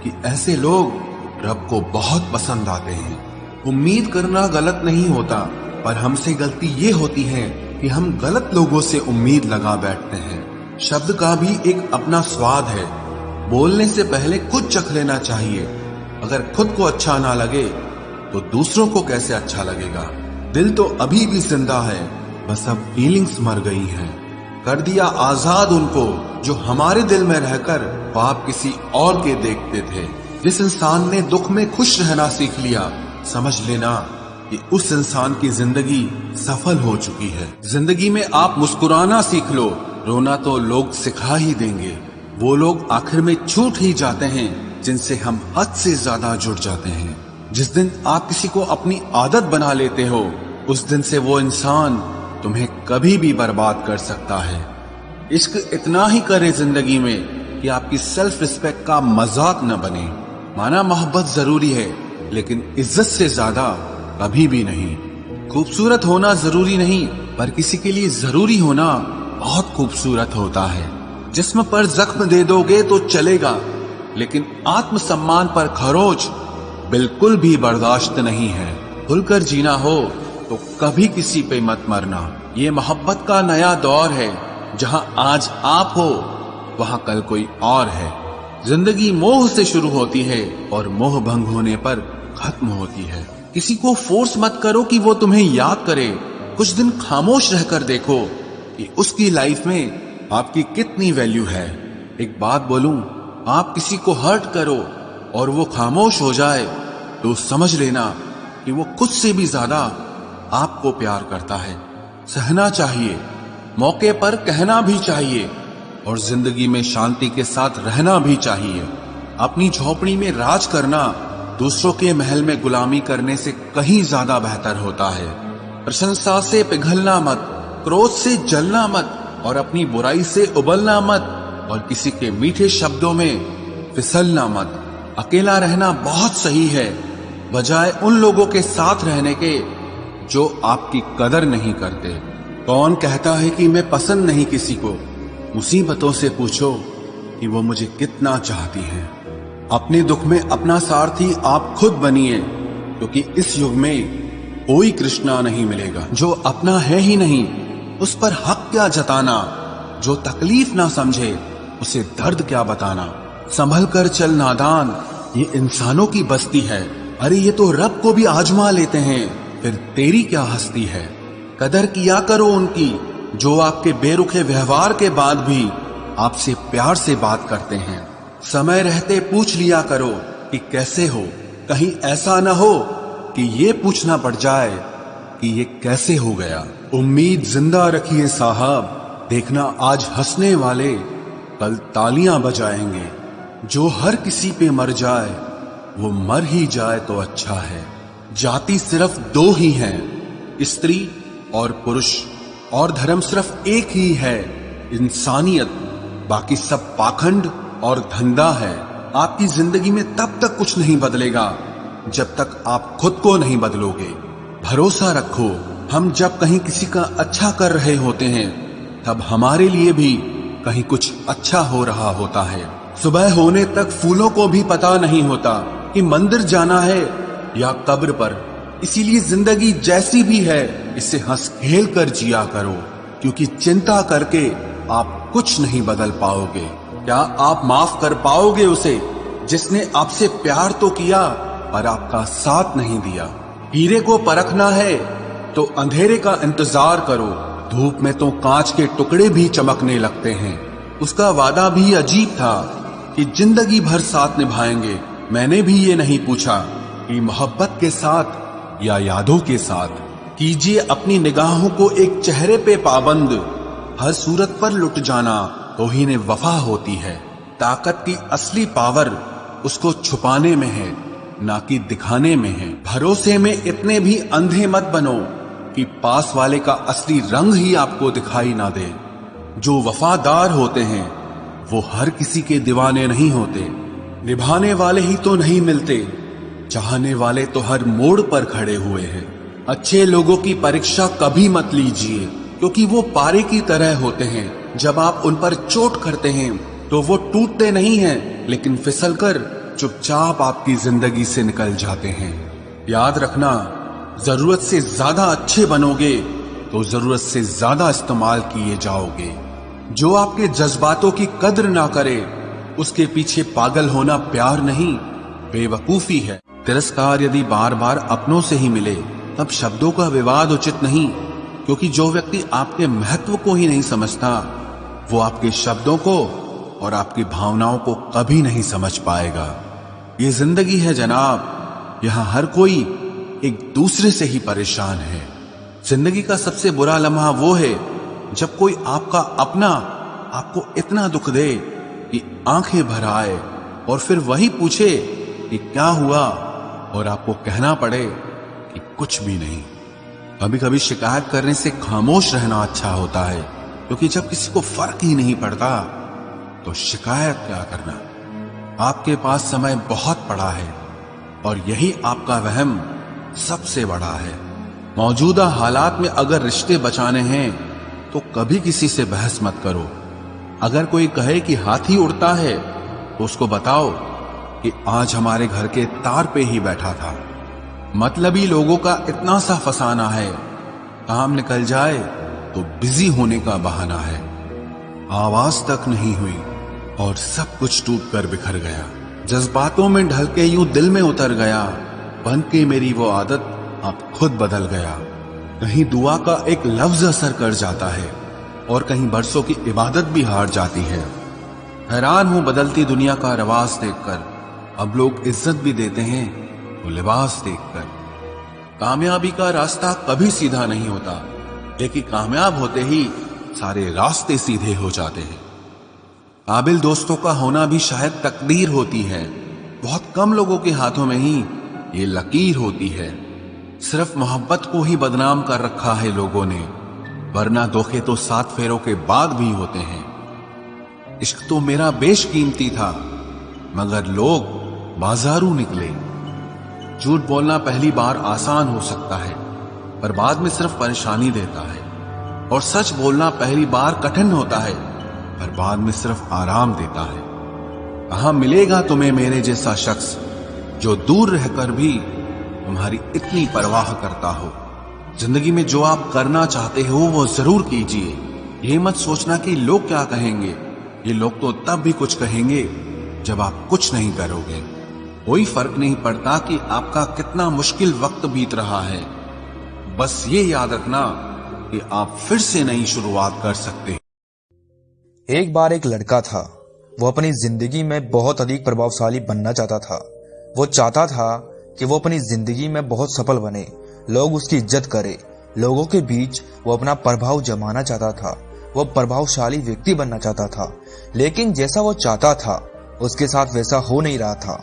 कि ऐसे लोग रब को बहुत पसंद आते हैं। उम्मीद करना गलत नहीं होता, पर हमसे गलती ये होती है कि हम गलत लोगों से उम्मीद लगा बैठते हैं। शब्द का भी एक अपना स्वाद है, बोलने से पहले खुद चख लेना चाहिए। अगर खुद को अच्छा ना लगे तो दूसरों को कैसे अच्छा लगेगा। दिल तो अभी भी जिंदा है, बस अब फीलिंग्स मर गई हैं। कर दिया आजाद उनको जो हमारे दिल में रहकर ख्वाब किसी और के देखते थे। जिस इंसान ने दुख में खुश रहना सीख लिया, समझ लेना कि उस इंसान की जिंदगी सफल हो चुकी है। जिंदगी में आप मुस्कुराना सीख लो, रोना तो लोग सिखा ही देंगे। वो लोग आखिर में छूट ही जाते हैं जिनसे हम हद से ज्यादा जुड़ जाते हैं। जिस दिन आप किसी को अपनी आदत बना लेते हो, उस दिन से वो इंसान तुम्हें कभी भी बर्बाद कर सकता है। इश्क इतना ही करे जिंदगी में कि आपकी सेल्फ रिस्पेक्ट का मजाक न बने। माना मोहब्बत जरूरी है, लेकिन इज्जत से ज्यादा कभी भी नहीं। खूबसूरत होना जरूरी नहीं, पर किसी के लिए जरूरी होना बहुत खूबसूरत होता है। जिस्म पर जख्म दे दोगे तो चलेगा, लेकिन आत्मसम्मान पर खरोच बिल्कुल भी बर्दाश्त नहीं है। खुलकर जीना हो तो कभी किसी पे मत मरना। ये मोहब्बत का नया दौर है, जहां आज आप हो वहां कल कोई और है। जिंदगी मोह से शुरू होती है और मोह भंग होने पर खत्म होती है। किसी को फोर्स मत करो कि वो तुम्हें याद करे। कुछ दिन खामोश रहकर देखो कि उसकी लाइफ में आपकी कितनी वैल्यू है। एक बात बोलूं, आप किसी को हर्ट करो और वो खामोश हो जाए तो समझ लेना कि वो खुद से भी ज्यादा आपको प्यार करता है। सहना चाहिए, मौके पर कहना भी चाहिए और जिंदगी में शांति के साथ रहना भी चाहिए। अपनी झोपड़ी में राज करना दूसरों के महल में गुलामी करने से कहीं ज्यादा बेहतर होता है। प्रशंसा से पिघलना मत, क्रोध से जलना मत और अपनी बुराई से उबलना मत और किसी के मीठे शब्दों में फिसलना मत। अकेला रहना बहुत सही है, बजाय उन लोगों के साथ रहने के जो आपकी कदर नहीं करते। कौन कहता है कि मैं पसंद नहीं किसी को? मुसीबतों से पूछो कि वो मुझे कितना चाहती हैं। अपने दुख में अपना सारथी आप खुद बनिए, क्योंकि इस युग में कोई कृष्णा नहीं मिलेगा। जो अपना है ही नहीं उस पर हक क्या जताना, जो तकलीफ ना समझे उसे दर्द क्या बताना। संभल कर चल नादान, ये इंसानों की बस्ती है। अरे ये तो रब को भी आजमा लेते हैं, फिर तेरी क्या हस्ती है। कदर किया करो उनकी जो आपके बेरुखे व्यवहार के बाद भी आपसे प्यार से बात करते हैं। समय रहते पूछ लिया करो कि कैसे हो, कहीं ऐसा न हो कि ये पूछना पड़ जाए कि ये कैसे हो गया। उम्मीद जिंदा रखिए साहब, देखना आज हंसने वाले कल तालियां बजाएंगे। जो हर किसी पे मर जाए वो मर ही जाए तो अच्छा है। जाति सिर्फ दो ही हैं, स्त्री और पुरुष, और धर्म सिर्फ एक ही है, इंसानियत। बाकी सब पाखंड और धंधा है। आपकी जिंदगी में तब तक कुछ नहीं बदलेगा जब तक आप खुद को नहीं बदलोगे। भरोसा रखो, हम जब कहीं किसी का अच्छा कर रहे होते हैं तब हमारे लिए भी कहीं कुछ अच्छा हो रहा होता है। सुबह होने तक फूलों को भी पता नहीं होता कि मंदिर जाना है या कब्र पर। इसीलिए जिंदगी जैसी भी है इसे हंस खेल कर जिया करो, क्योंकि चिंता करके आप कुछ नहीं बदल पाओगे। क्या आप माफ कर पाओगे उसे जिसने आपसे प्यार तो किया पर आपका साथ नहीं दिया? हीरे को परखना है तो अंधेरे का इंतजार करो। धूप में तो कांच के टुकड़े भी चमकने लगते हैं। उसका वादा भी अजीब था कि जिंदगी भर साथ निभाएंगे। मैंने भी ये नहीं पूछा कि मोहब्बत के साथ या यादों के साथ। कीजिए अपनी निगाहों को एक चेहरे पे पाबंद, हर सूरत पर लुट जाना तौहीन वफा होती है। ताकत की असली पावर उसको छुपाने में है, ना कि दिखाने में है। भरोसे में इतने भी अंधे मत बनो कि पास वाले का असली रंग ही आपको दिखाई ना दे। जो वफादार होते हैं वो हर किसी के दीवाने नहीं होते। निभाने वाले ही तो नहीं मिलते, चाहने वाले तो हर मोड़ पर खड़े हुए हैं। अच्छे लोगों की परीक्षा कभी मत लीजिए, क्योंकि वो पारे की तरह होते हैं। जब आप उन पर चोट करते हैं तो वो टूटते नहीं हैं, लेकिन फिसलकर चुपचाप आपकी जिंदगी से निकल जाते हैं। याद रखना, जरूरत से ज्यादा अच्छे बनोगे तो जरूरत से ज्यादा इस्तेमाल किए जाओगे। जो आपके जज्बातों की कद्र ना करे उसके पीछे पागल होना प्यार नहीं, बेवकूफी है। तिरस्कार यदि बार बार अपनों से ही मिले तब शब्दों का विवाद उचित नहीं, क्योंकि जो व्यक्ति आपके महत्व को ही नहीं समझता वो आपके शब्दों को और आपकी भावनाओं को कभी नहीं समझ पाएगा। ये जिंदगी है जनाब, यहाँ हर कोई एक दूसरे से ही परेशान है। जिंदगी का सबसे बुरा लम्हा वो है जब कोई आपका अपना आपको इतना दुख दे कि आंखें भर आए और फिर वही पूछे कि क्या हुआ और आपको कहना पड़े कि कुछ भी नहीं। कभी कभी शिकायत करने से खामोश रहना अच्छा होता है, क्योंकि जब किसी को फर्क ही नहीं पड़ता तो शिकायत क्या करना। आपके पास समय बहुत पड़ा है और यही आपका वहम सबसे बड़ा है। मौजूदा हालात में अगर रिश्ते बचाने हैं तो कभी किसी से बहस मत करो। अगर कोई कहे कि हाथी उड़ता है तो उसको बताओ कि आज हमारे घर के तार पे ही बैठा था। मतलबी लोगों का इतना सा फसाना है, काम निकल जाए तो बिजी होने का बहाना है। आवाज तक नहीं हुई और सब कुछ टूट कर बिखर गया। जज्बातों में ढल के यूं दिल में उतर गया, बन के मेरी वो आदत अब खुद बदल गया। कहीं दुआ का एक लफ्ज असर कर जाता है और कहीं बरसों की इबादत भी हार जाती है। हैरान हूं बदलती दुनिया का रवाज देखकर, अब लोग इज्जत भी देते हैं तो लिबास देखकर। कामयाबी का रास्ता कभी सीधा नहीं होता, लेकिन कामयाब होते ही सारे रास्ते सीधे हो जाते हैं। काबिल दोस्तों का होना भी शायद तकदीर होती है। बहुत कम लोगों के हाथों में ही ये लकीर होती है। सिर्फ मोहब्बत को ही बदनाम कर रखा है लोगों ने, वरना धोखे तो 7 फेरों के बाद भी होते हैं। इश्क तो मेरा बेशकीमती था, मगर लोग बाजारू निकले। झूठ बोलना पहली बार आसान हो सकता है, पर बाद में सिर्फ परेशानी देता है। और सच बोलना पहली बार कठिन होता है, पर बाद में सिर्फ आराम देता है। कहां मिलेगा तुम्हें मेरे जैसा शख्स जो दूर रहकर भी तुम्हारी इतनी परवाह करता हो। जिंदगी में जो आप करना चाहते हो वो जरूर कीजिए। ये मत सोचना कि लोग क्या कहेंगे, ये लोग तो तब भी कुछ कहेंगे जब आप कुछ नहीं करोगे। कोई फर्क नहीं पड़ता कि आपका कितना मुश्किल वक्त बीत रहा है, बस ये याद रखना कि आप फिर से नई शुरुआत कर सकते हैं। एक बार एक लड़का था, वो अपनी जिंदगी में बहुत अधिक प्रभावशाली बनना चाहता था। वो चाहता था कि वो अपनी जिंदगी में बहुत सफल बने, लोग उसकी इज्जत करें, लोगों के बीच वो अपना प्रभाव जमाना चाहता था। वो प्रभावशाली व्यक्ति बनना चाहता था, लेकिन जैसा वो चाहता था उसके साथ वैसा हो नहीं रहा था,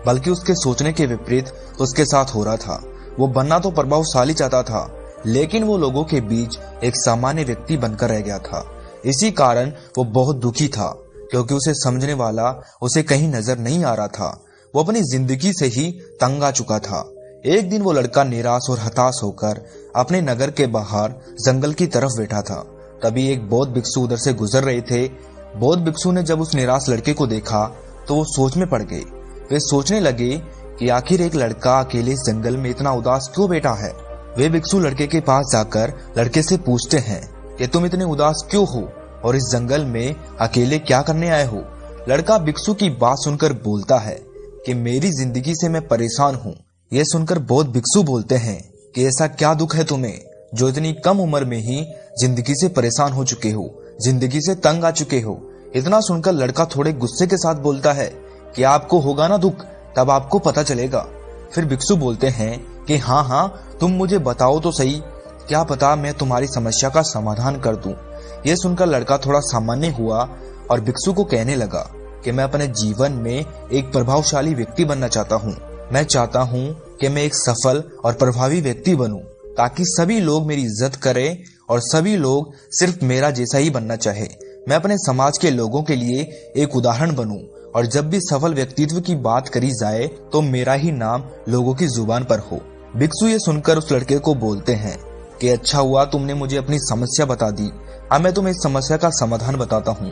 बल्कि उसके सोचने के विपरीत उसके साथ हो रहा था। वो बनना तो प्रभावशाली चाहता था, लेकिन वो लोगों के बीच एक सामान्य व्यक्ति बनकर रह गया था। इसी कारण वो बहुत दुखी था, क्योंकि उसे समझने वाला उसे कहीं नजर नहीं आ रहा था। वो अपनी जिंदगी से ही तंग आ चुका था। एक दिन वो लड़का निराश और हताश होकर अपने नगर के बाहर जंगल की तरफ बैठा था। तभी एक बौद्ध भिक्षु उधर से गुजर रहे थे। बौद्ध भिक्षु ने जब उस निराश लड़के को देखा तो वो सोच में पड़ गए। वे सोचने लगे कि आखिर एक लड़का अकेले इस जंगल में इतना उदास क्यों बैठा है। वे भिक्षु लड़के के पास जाकर लड़के से पूछते हैं कि तुम इतने उदास क्यों हो और इस जंगल में अकेले क्या करने आए हो। लड़का भिक्षु की बात सुनकर बोलता है कि मेरी जिंदगी से मैं परेशान हूँ। यह सुनकर बौद्ध भिक्षु बोलते हैं कि ऐसा क्या दुख है तुम्हें जो इतनी कम उम्र में ही जिंदगी से परेशान हो चुके हो, जिंदगी से तंग आ चुके हो। इतना सुनकर लड़का थोड़े गुस्से के साथ बोलता है कि आपको होगा ना दुख, तब आपको पता चलेगा। फिर भिक्षु बोलते हैं कि हाँ, तुम मुझे बताओ तो सही, क्या पता मैं तुम्हारी समस्या का समाधान कर दूं। यह सुनकर लड़का थोड़ा सामान्य हुआ और भिक्षु को कहने लगा कि मैं अपने जीवन में एक प्रभावशाली व्यक्ति बनना चाहता हूँ। मैं चाहता हूँ कि मैं एक सफल और प्रभावी व्यक्ति बनूं, ताकि सभी लोग मेरी इज्जत करें और सभी लोग सिर्फ मेरा जैसा ही बनना चाहे। मैं अपने समाज के लोगों के लिए एक उदाहरण बनूं और जब भी सफल व्यक्तित्व की बात करी जाए तो मेरा ही नाम लोगों की जुबान पर हो। भिक्षु ये सुनकर उस लड़के को बोलते हैं कि अच्छा हुआ तुमने मुझे अपनी समस्या बता दी, अब मैं तुम्हें इस समस्या का समाधान बताता हूँ।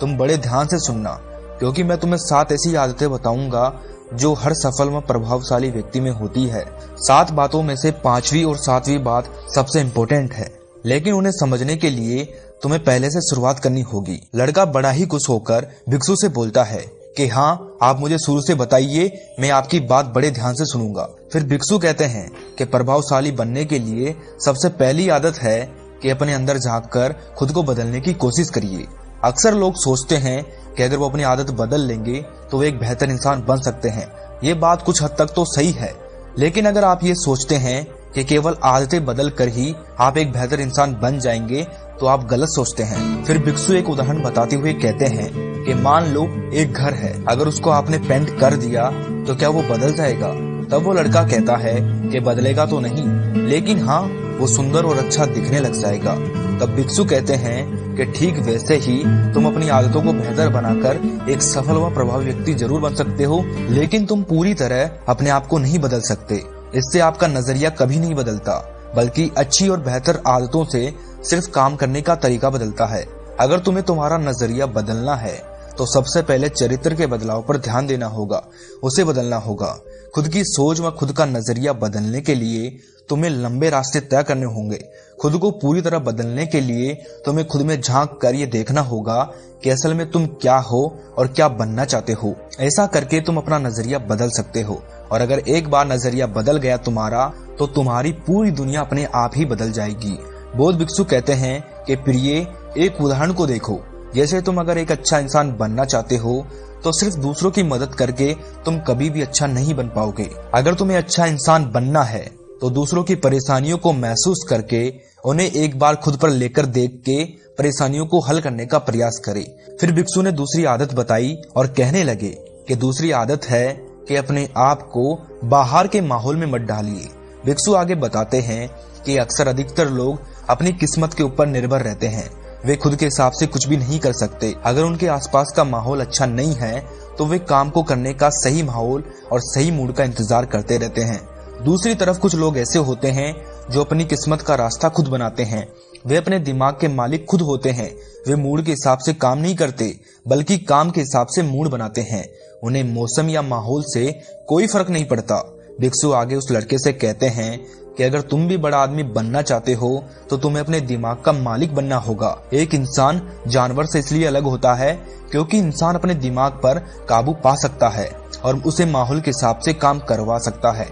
तुम बड़े ध्यान से सुनना, क्योंकि मैं तुम्हें 7 ऐसी आदतें बताऊंगा जो हर सफल व प्रभावशाली व्यक्ति में होती है। 7 बातों में से 5वीं और 7वीं बात सबसे इम्पोर्टेंट है, लेकिन उन्हें समझने के लिए तुम्हें पहले से शुरुआत करनी होगी। लड़का बड़ा ही खुश होकर भिक्षु से बोलता है कि हाँ, आप मुझे शुरू से बताइए, मैं आपकी बात बड़े ध्यान से सुनूंगा। फिर भिक्षु कहते हैं कि प्रभावशाली बनने के लिए सबसे पहली आदत है कि अपने अंदर झांककर खुद को बदलने की कोशिश करिए। अक्सर लोग सोचते हैं कि अगर वो अपनी आदत बदल लेंगे तो वो एक बेहतर इंसान बन सकते हैं। ये बात कुछ हद तक तो सही है, लेकिन अगर आप ये सोचते हैं कि केवल आदतें बदल कर ही आप एक बेहतर इंसान बन जाएंगे तो आप गलत सोचते हैं। फिर भिक्षु एक उदाहरण बताते हुए कहते हैं कि मान लो एक घर है, अगर उसको आपने पेंट कर दिया तो क्या वो बदल जाएगा? तब वो लड़का कहता है कि बदलेगा तो नहीं, लेकिन हाँ, वो सुंदर और अच्छा दिखने लग जाएगा। तब भिक्षु कहते हैं कि ठीक वैसे ही तुम अपनी आदतों को बेहतर बनाकर एक सफल व प्रभावी व्यक्ति जरूर बन सकते हो, लेकिन तुम पूरी तरह अपने आप को नहीं बदल सकते। इससे आपका नजरिया कभी नहीं बदलता। बल्कि अच्छी और बेहतर आदतों से सिर्फ काम करने का तरीका बदलता है। अगर तुम्हें तुम्हारा नजरिया बदलना है तो सबसे पहले चरित्र के बदलाव पर ध्यान देना होगा, उसे बदलना होगा। खुद की सोच व खुद का नजरिया बदलने के लिए तुम्हें लंबे रास्ते तय करने होंगे। खुद को पूरी तरह बदलने के लिए तुम्हें खुद में झांक कर ये देखना होगा कि असल में तुम क्या हो और क्या बनना चाहते हो। ऐसा करके तुम अपना नजरिया बदल सकते हो, और अगर एक बार नजरिया बदल गया तुम्हारा तो तुम्हारी पूरी दुनिया अपने आप ही बदल जाएगी। बौद्ध भिक्षु कहते हैं कि प्रिय, एक उदाहरण को देखो। जैसे तुम अगर एक अच्छा इंसान बनना चाहते हो तो सिर्फ दूसरों की मदद करके तुम कभी भी अच्छा नहीं बन पाओगे। अगर तुम्हें अच्छा इंसान बनना है तो दूसरों की परेशानियों को महसूस करके उन्हें एक बार खुद पर लेकर देख के परेशानियों को हल करने का प्रयास करे। फिर भिक्षु ने दूसरी आदत बताई और कहने लगे कि दूसरी आदत है कि अपने आप को बाहर के माहौल में मत डालिए। भिक्षु आगे बताते हैं कि अक्सर अधिकतर लोग अपनी किस्मत के ऊपर निर्भर रहते हैं। वे खुद के हिसाब से कुछ भी नहीं कर सकते। अगर उनके आसपास का माहौल अच्छा नहीं है तो वे काम को करने का सही माहौल और सही मूड का इंतजार करते रहते हैं। दूसरी तरफ कुछ लोग ऐसे होते हैं जो अपनी किस्मत का रास्ता खुद बनाते हैं। वे अपने दिमाग के मालिक खुद होते हैं। वे मूड के हिसाब से काम नहीं करते, बल्कि काम के हिसाब से मूड बनाते हैं। उन्हें मौसम या माहौल से कोई फर्क नहीं पड़ता। भिक्षु आगे उस लड़के से कहते हैं कि अगर तुम भी बड़ा आदमी बनना चाहते हो तो तुम्हें अपने दिमाग का मालिक बनना होगा। एक इंसान जानवर से इसलिए अलग होता है क्योंकि इंसान अपने दिमाग पर काबू पा सकता है और उसे माहौल के हिसाब से काम करवा सकता है।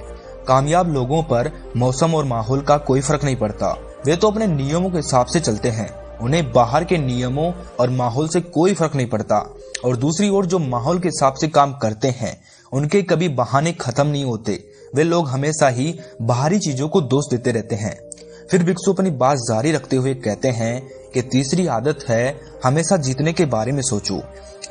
कामयाब लोगों पर मौसम और माहौल का कोई फर्क नहीं पड़ता। वे तो अपने नियमों के हिसाब से चलते हैं। उन्हें बाहर के नियमों और माहौल से कोई फर्क नहीं पड़ता। और दूसरी ओर जो माहौल के हिसाब से काम करते हैं उनके कभी बहाने खत्म नहीं होते। वे लोग हमेशा ही बाहरी चीजों को दोष देते रहते हैं। फिर भिक्षु अपनी बात जारी रखते हुए कहते हैं कि तीसरी आदत है हमेशा जीतने के बारे में सोचो।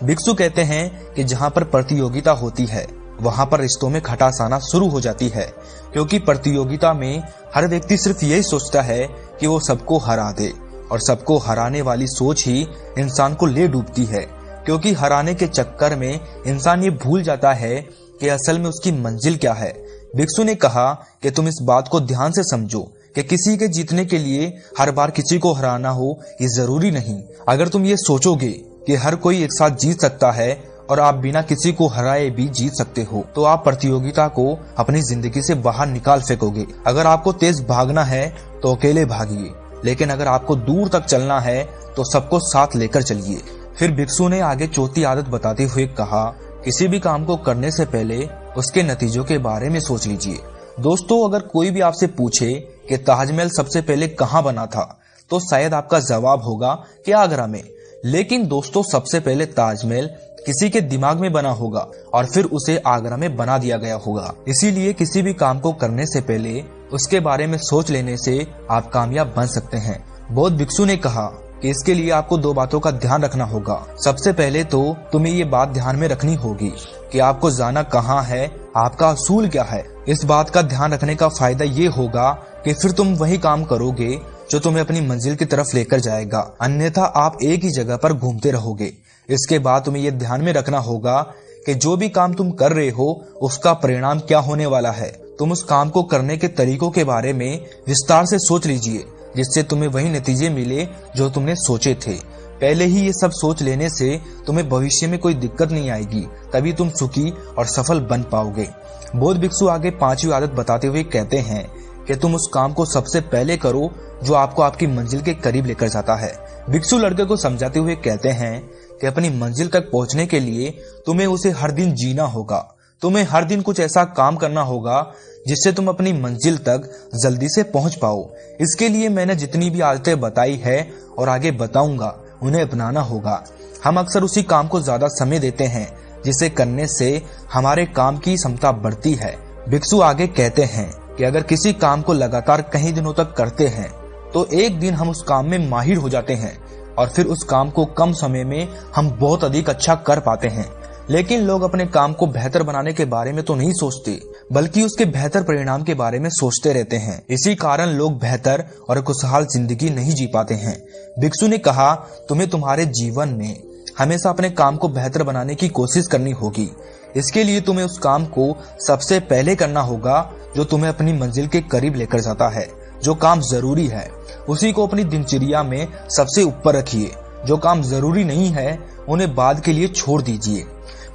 भिक्षु कहते हैं कि जहाँ पर प्रतियोगिता होती है वहां पर रिश्तों में खटास आना शुरू हो जाती है, क्योंकि प्रतियोगिता में हर व्यक्ति सिर्फ यही सोचता है कि वो सबको हरा दे, और सबको हराने वाली सोच ही इंसान को ले डूबती है। क्योंकि हराने के चक्कर में इंसान ये भूल जाता है कि असल में उसकी मंजिल क्या है। भिक्षु ने कहा कि तुम इस बात को ध्यान से समझो कि किसी के जीतने के लिए हर बार किसी को हराना हो ये जरूरी नहीं। अगर तुम ये सोचोगे कि हर कोई एक साथ जीत सकता है और आप बिना किसी को हराए भी जीत सकते हो तो आप प्रतियोगिता को अपनी जिंदगी से बाहर निकाल फेंकोगे। अगर आपको तेज भागना है तो अकेले भागिए, लेकिन अगर आपको दूर तक चलना है तो सबको साथ लेकर चलिए। फिर भिक्षु ने आगे चौथी आदत बताते हुए कहा, किसी भी काम को करने से पहले उसके नतीजों के बारे में सोच लीजिए। दोस्तों, अगर कोई भी आपसे पूछे कि ताजमहल सबसे पहले कहाँ बना था तो शायद आपका जवाब होगा कि आगरा में। लेकिन दोस्तों, सबसे पहले ताजमहल किसी के दिमाग में बना होगा और फिर उसे आगरा में बना दिया गया होगा। इसीलिए किसी भी काम को करने से पहले उसके बारे में सोच लेने से आप कामयाब बन सकते हैं। बौद्ध भिक्षु ने कहा कि इसके लिए आपको दो बातों का ध्यान रखना होगा। सबसे पहले तो तुम्हें ये बात ध्यान में रखनी होगी कि आपको जाना कहाँ है, आपका असूल क्या है। इस बात का ध्यान रखने का फायदा ये होगा कि फिर तुम वही काम करोगे जो तुम्हें अपनी मंजिल की तरफ लेकर जाएगा, अन्यथा आप एक ही जगह पर घूमते रहोगे। इसके बाद तुम्हें यह ध्यान में रखना होगा कि जो भी काम तुम कर रहे हो उसका परिणाम क्या होने वाला है। तुम उस काम को करने के तरीकों के बारे में विस्तार से सोच लीजिए, जिससे तुम्हें वही नतीजे मिले जो तुमने सोचे थे। पहले ही ये सब सोच लेने से तुम्हें भविष्य में कोई दिक्कत नहीं आएगी, तभी तुम सुखी और सफल बन पाओगे। बौद्ध भिक्षु आगे पांचवी आदत बताते हुए कहते हैं कि तुम उस काम को सबसे पहले करो जो आपको आपकी मंजिल के करीब लेकर जाता है। भिक्षु लड़के को समझाते हुए कहते हैं कि अपनी मंजिल तक पहुंचने के लिए तुम्हें उसे हर दिन जीना होगा। तुम्हें हर दिन कुछ ऐसा काम करना होगा जिससे तुम अपनी मंजिल तक जल्दी से पहुंच पाओ। इसके लिए मैंने जितनी भी आदतें बताई है और आगे बताऊंगा उन्हें अपनाना होगा। हम अक्सर उसी काम को ज्यादा समय देते हैं जिसे करने से हमारे काम की क्षमता बढ़ती है। भिक्षु आगे कहते हैं कि अगर किसी काम को लगातार कई दिनों तक करते हैं तो एक दिन हम उस काम में माहिर हो जाते हैं और फिर उस काम को कम समय में हम बहुत अधिक अच्छा कर पाते हैं। लेकिन लोग अपने काम को बेहतर बनाने के बारे में तो नहीं सोचते, बल्कि उसके बेहतर परिणाम के बारे में सोचते रहते हैं। इसी कारण लोग बेहतर और खुशहाल जिंदगी नहीं जी पाते हैं। भिक्षु ने कहा, तुम्हें तुम्हारे जीवन में हमेशा अपने काम को बेहतर बनाने की कोशिश करनी होगी। इसके लिए तुम्हें उस काम को सबसे पहले करना होगा जो तुम्हें अपनी मंजिल के करीब लेकर जाता है। जो काम जरूरी है उसी को अपनी दिनचर्या में सबसे ऊपर रखिए। जो काम जरूरी नहीं है उन्हें बाद के लिए छोड़ दीजिए।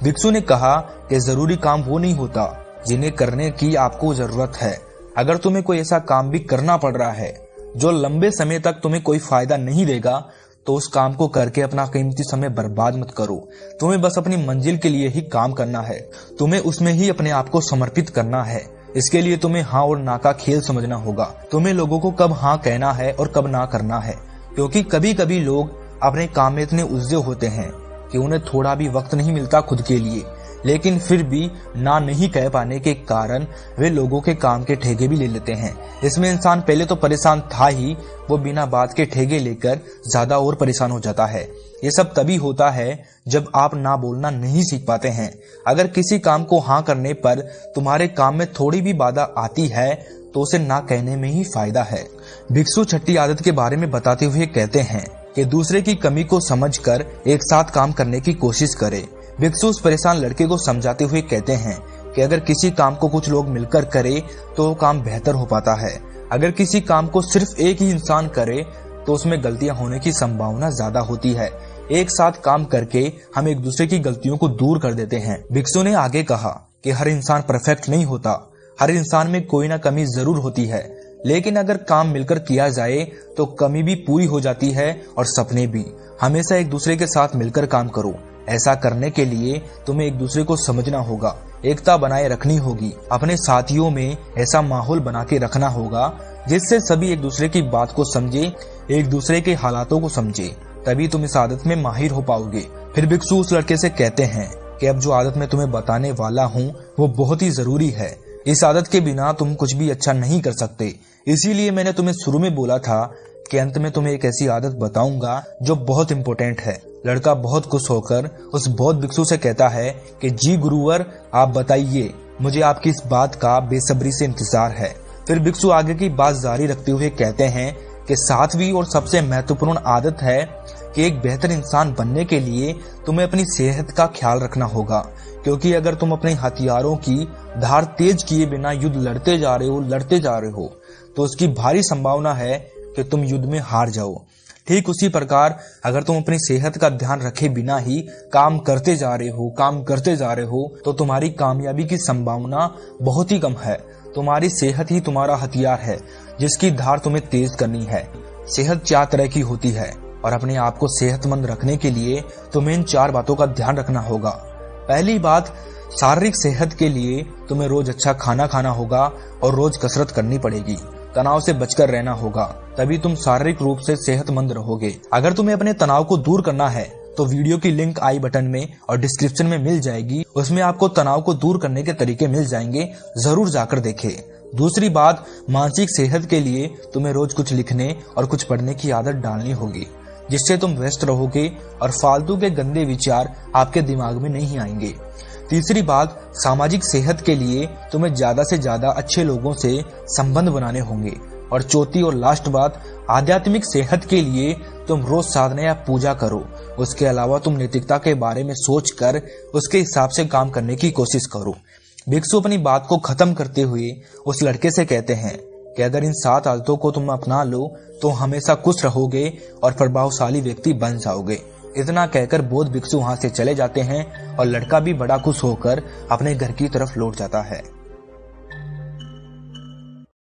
भिक्षु ने कहा कि जरूरी काम वो नहीं होता जिन्हें करने की आपको जरूरत है। अगर तुम्हें कोई ऐसा काम भी करना पड़ रहा है जो लंबे समय तक तुम्हें कोई फायदा नहीं देगा तो उस काम को करके अपना कीमती समय बर्बाद मत करो। तुम्हें बस अपनी मंजिल के लिए ही काम करना है। तुम्हें उसमें ही अपने आप को समर्पित करना है। इसके लिए तुम्हें हाँ और ना का खेल समझना होगा। तुम्हें लोगों को कब हाँ कहना है और कब ना करना है, क्योंकि कभी कभी लोग अपने काम में इतने उलझे होते हैं कि उन्हें थोड़ा भी वक्त नहीं मिलता खुद के लिए, लेकिन फिर भी ना नहीं कह पाने के कारण वे लोगों के काम के ठेके भी ले लेते हैं। इसमें इंसान पहले तो परेशान था ही, वो बिना बात के ठेके लेकर ज्यादा और परेशान हो जाता है। ये सब तभी होता है जब आप ना बोलना नहीं सीख पाते हैं। अगर किसी काम को हाँ करने पर तुम्हारे काम में थोड़ी भी बाधा आती है तो उसे ना कहने में ही फायदा है। भिक्षु छठी आदत के बारे में बताते हुए कहते हैं कि दूसरे की कमी को समझकर एक साथ काम करने की कोशिश करें। भिक्षु उस परेशान लड़के को समझाते हुए कहते हैं कि अगर किसी काम को कुछ लोग मिलकर करे तो वो काम बेहतर हो पाता है। अगर किसी काम को सिर्फ एक ही इंसान करे तो उसमें गलतियां होने की संभावना ज्यादा होती है। एक साथ काम करके हम एक दूसरे की गलतियों को दूर कर देते हैं। भिक्षु ने आगे कहा कि हर इंसान परफेक्ट नहीं होता, हर इंसान में कोई ना कमी जरूर होती है, लेकिन अगर काम मिलकर किया जाए तो कमी भी पूरी हो जाती है और सपने भी। हमेशा एक दूसरे के साथ मिलकर काम करो। ऐसा करने के लिए तुम्हें एक दूसरे को समझना होगा, एकता बनाए रखनी होगी। अपने साथियों में ऐसा माहौल बना के रखना होगा जिससे सभी एक दूसरे की बात को समझे, एक दूसरे के हालातों को समझे, तभी तुम इस आदत में माहिर हो पाओगे। फिर भिक्षु उस लड़के से कहते हैं कि अब जो आदत मैं तुम्हें बताने वाला हूँ वो बहुत ही जरूरी है। इस आदत के बिना तुम कुछ भी अच्छा नहीं कर सकते। इसीलिए मैंने तुम्हें शुरू में बोला था कि अंत में तुम्हें एक ऐसी आदत बताऊंगा जो बहुत इंपॉर्टेंट है। लड़का बहुत खुश होकर उस बौद्ध भिक्षु से कहता है कि जी गुरुवर, आप बताइए, मुझे आपकी इस बात का बेसब्री से इंतजार है। फिर भिक्षु आगे की बात जारी रखते हुए कहते हैं कि सातवीं और सबसे महत्वपूर्ण आदत है कि एक बेहतर इंसान बनने के लिए तुम्हें अपनी सेहत का ख्याल रखना होगा, क्योंकि अगर तुम अपने हथियारों की धार तेज किए बिना युद्ध लड़ते जा रहे हो तो उसकी भारी संभावना है कि तुम युद्ध में हार जाओ। ठीक उसी प्रकार अगर तुम अपनी सेहत का ध्यान रखे बिना ही काम करते जा रहे हो तो तुम्हारी कामयाबी की संभावना बहुत ही कम है। तुम्हारी सेहत ही तुम्हारा हथियार है जिसकी धार तुम्हें तेज करनी है। सेहत 4 तरह की होती है और अपने आप को सेहतमंद रखने के लिए तुम्हें इन 4 बातों का ध्यान रखना होगा। पहली बात, शारीरिक सेहत के लिए तुम्हें रोज अच्छा खाना खाना होगा और रोज कसरत करनी पड़ेगी। तनाव से बचकर रहना होगा, तभी तुम शारीरिक रूप से सेहतमंद रहोगे। अगर तुम्हें अपने तनाव को दूर करना है तो वीडियो की लिंक आई बटन में और डिस्क्रिप्शन में मिल जाएगी। उसमें आपको तनाव को दूर करने के तरीके मिल जाएंगे, जरूर जाकर देखें। दूसरी बात, मानसिक सेहत के लिए तुम्हें रोज कुछ लिखने और कुछ पढ़ने की आदत डालनी होगी, जिससे तुम व्यस्त रहोगे और फालतू के गंदे विचार आपके दिमाग में नहीं आएंगे। तीसरी बात, सामाजिक सेहत के लिए तुम्हें ज्यादा से ज्यादा अच्छे लोगों से संबंध बनाने होंगे। और चौथी और लास्ट बात, आध्यात्मिक सेहत के लिए तुम रोज साधना या पूजा करो। उसके अलावा तुम नैतिकता के बारे में सोचकर उसके हिसाब से काम करने की कोशिश करो। भिक्षु अपनी बात को खत्म करते हुए उस लड़के से कहते हैं कि अगर इन 7 आदतों को तुम अपना लो तो हमेशा खुश रहोगे और प्रभावशाली व्यक्ति बन जाओगे। इतना कहकर बौद्ध भिक्षु वहां से चले जाते हैं और लड़का भी बड़ा खुश होकर अपने घर की तरफ लौट जाता है।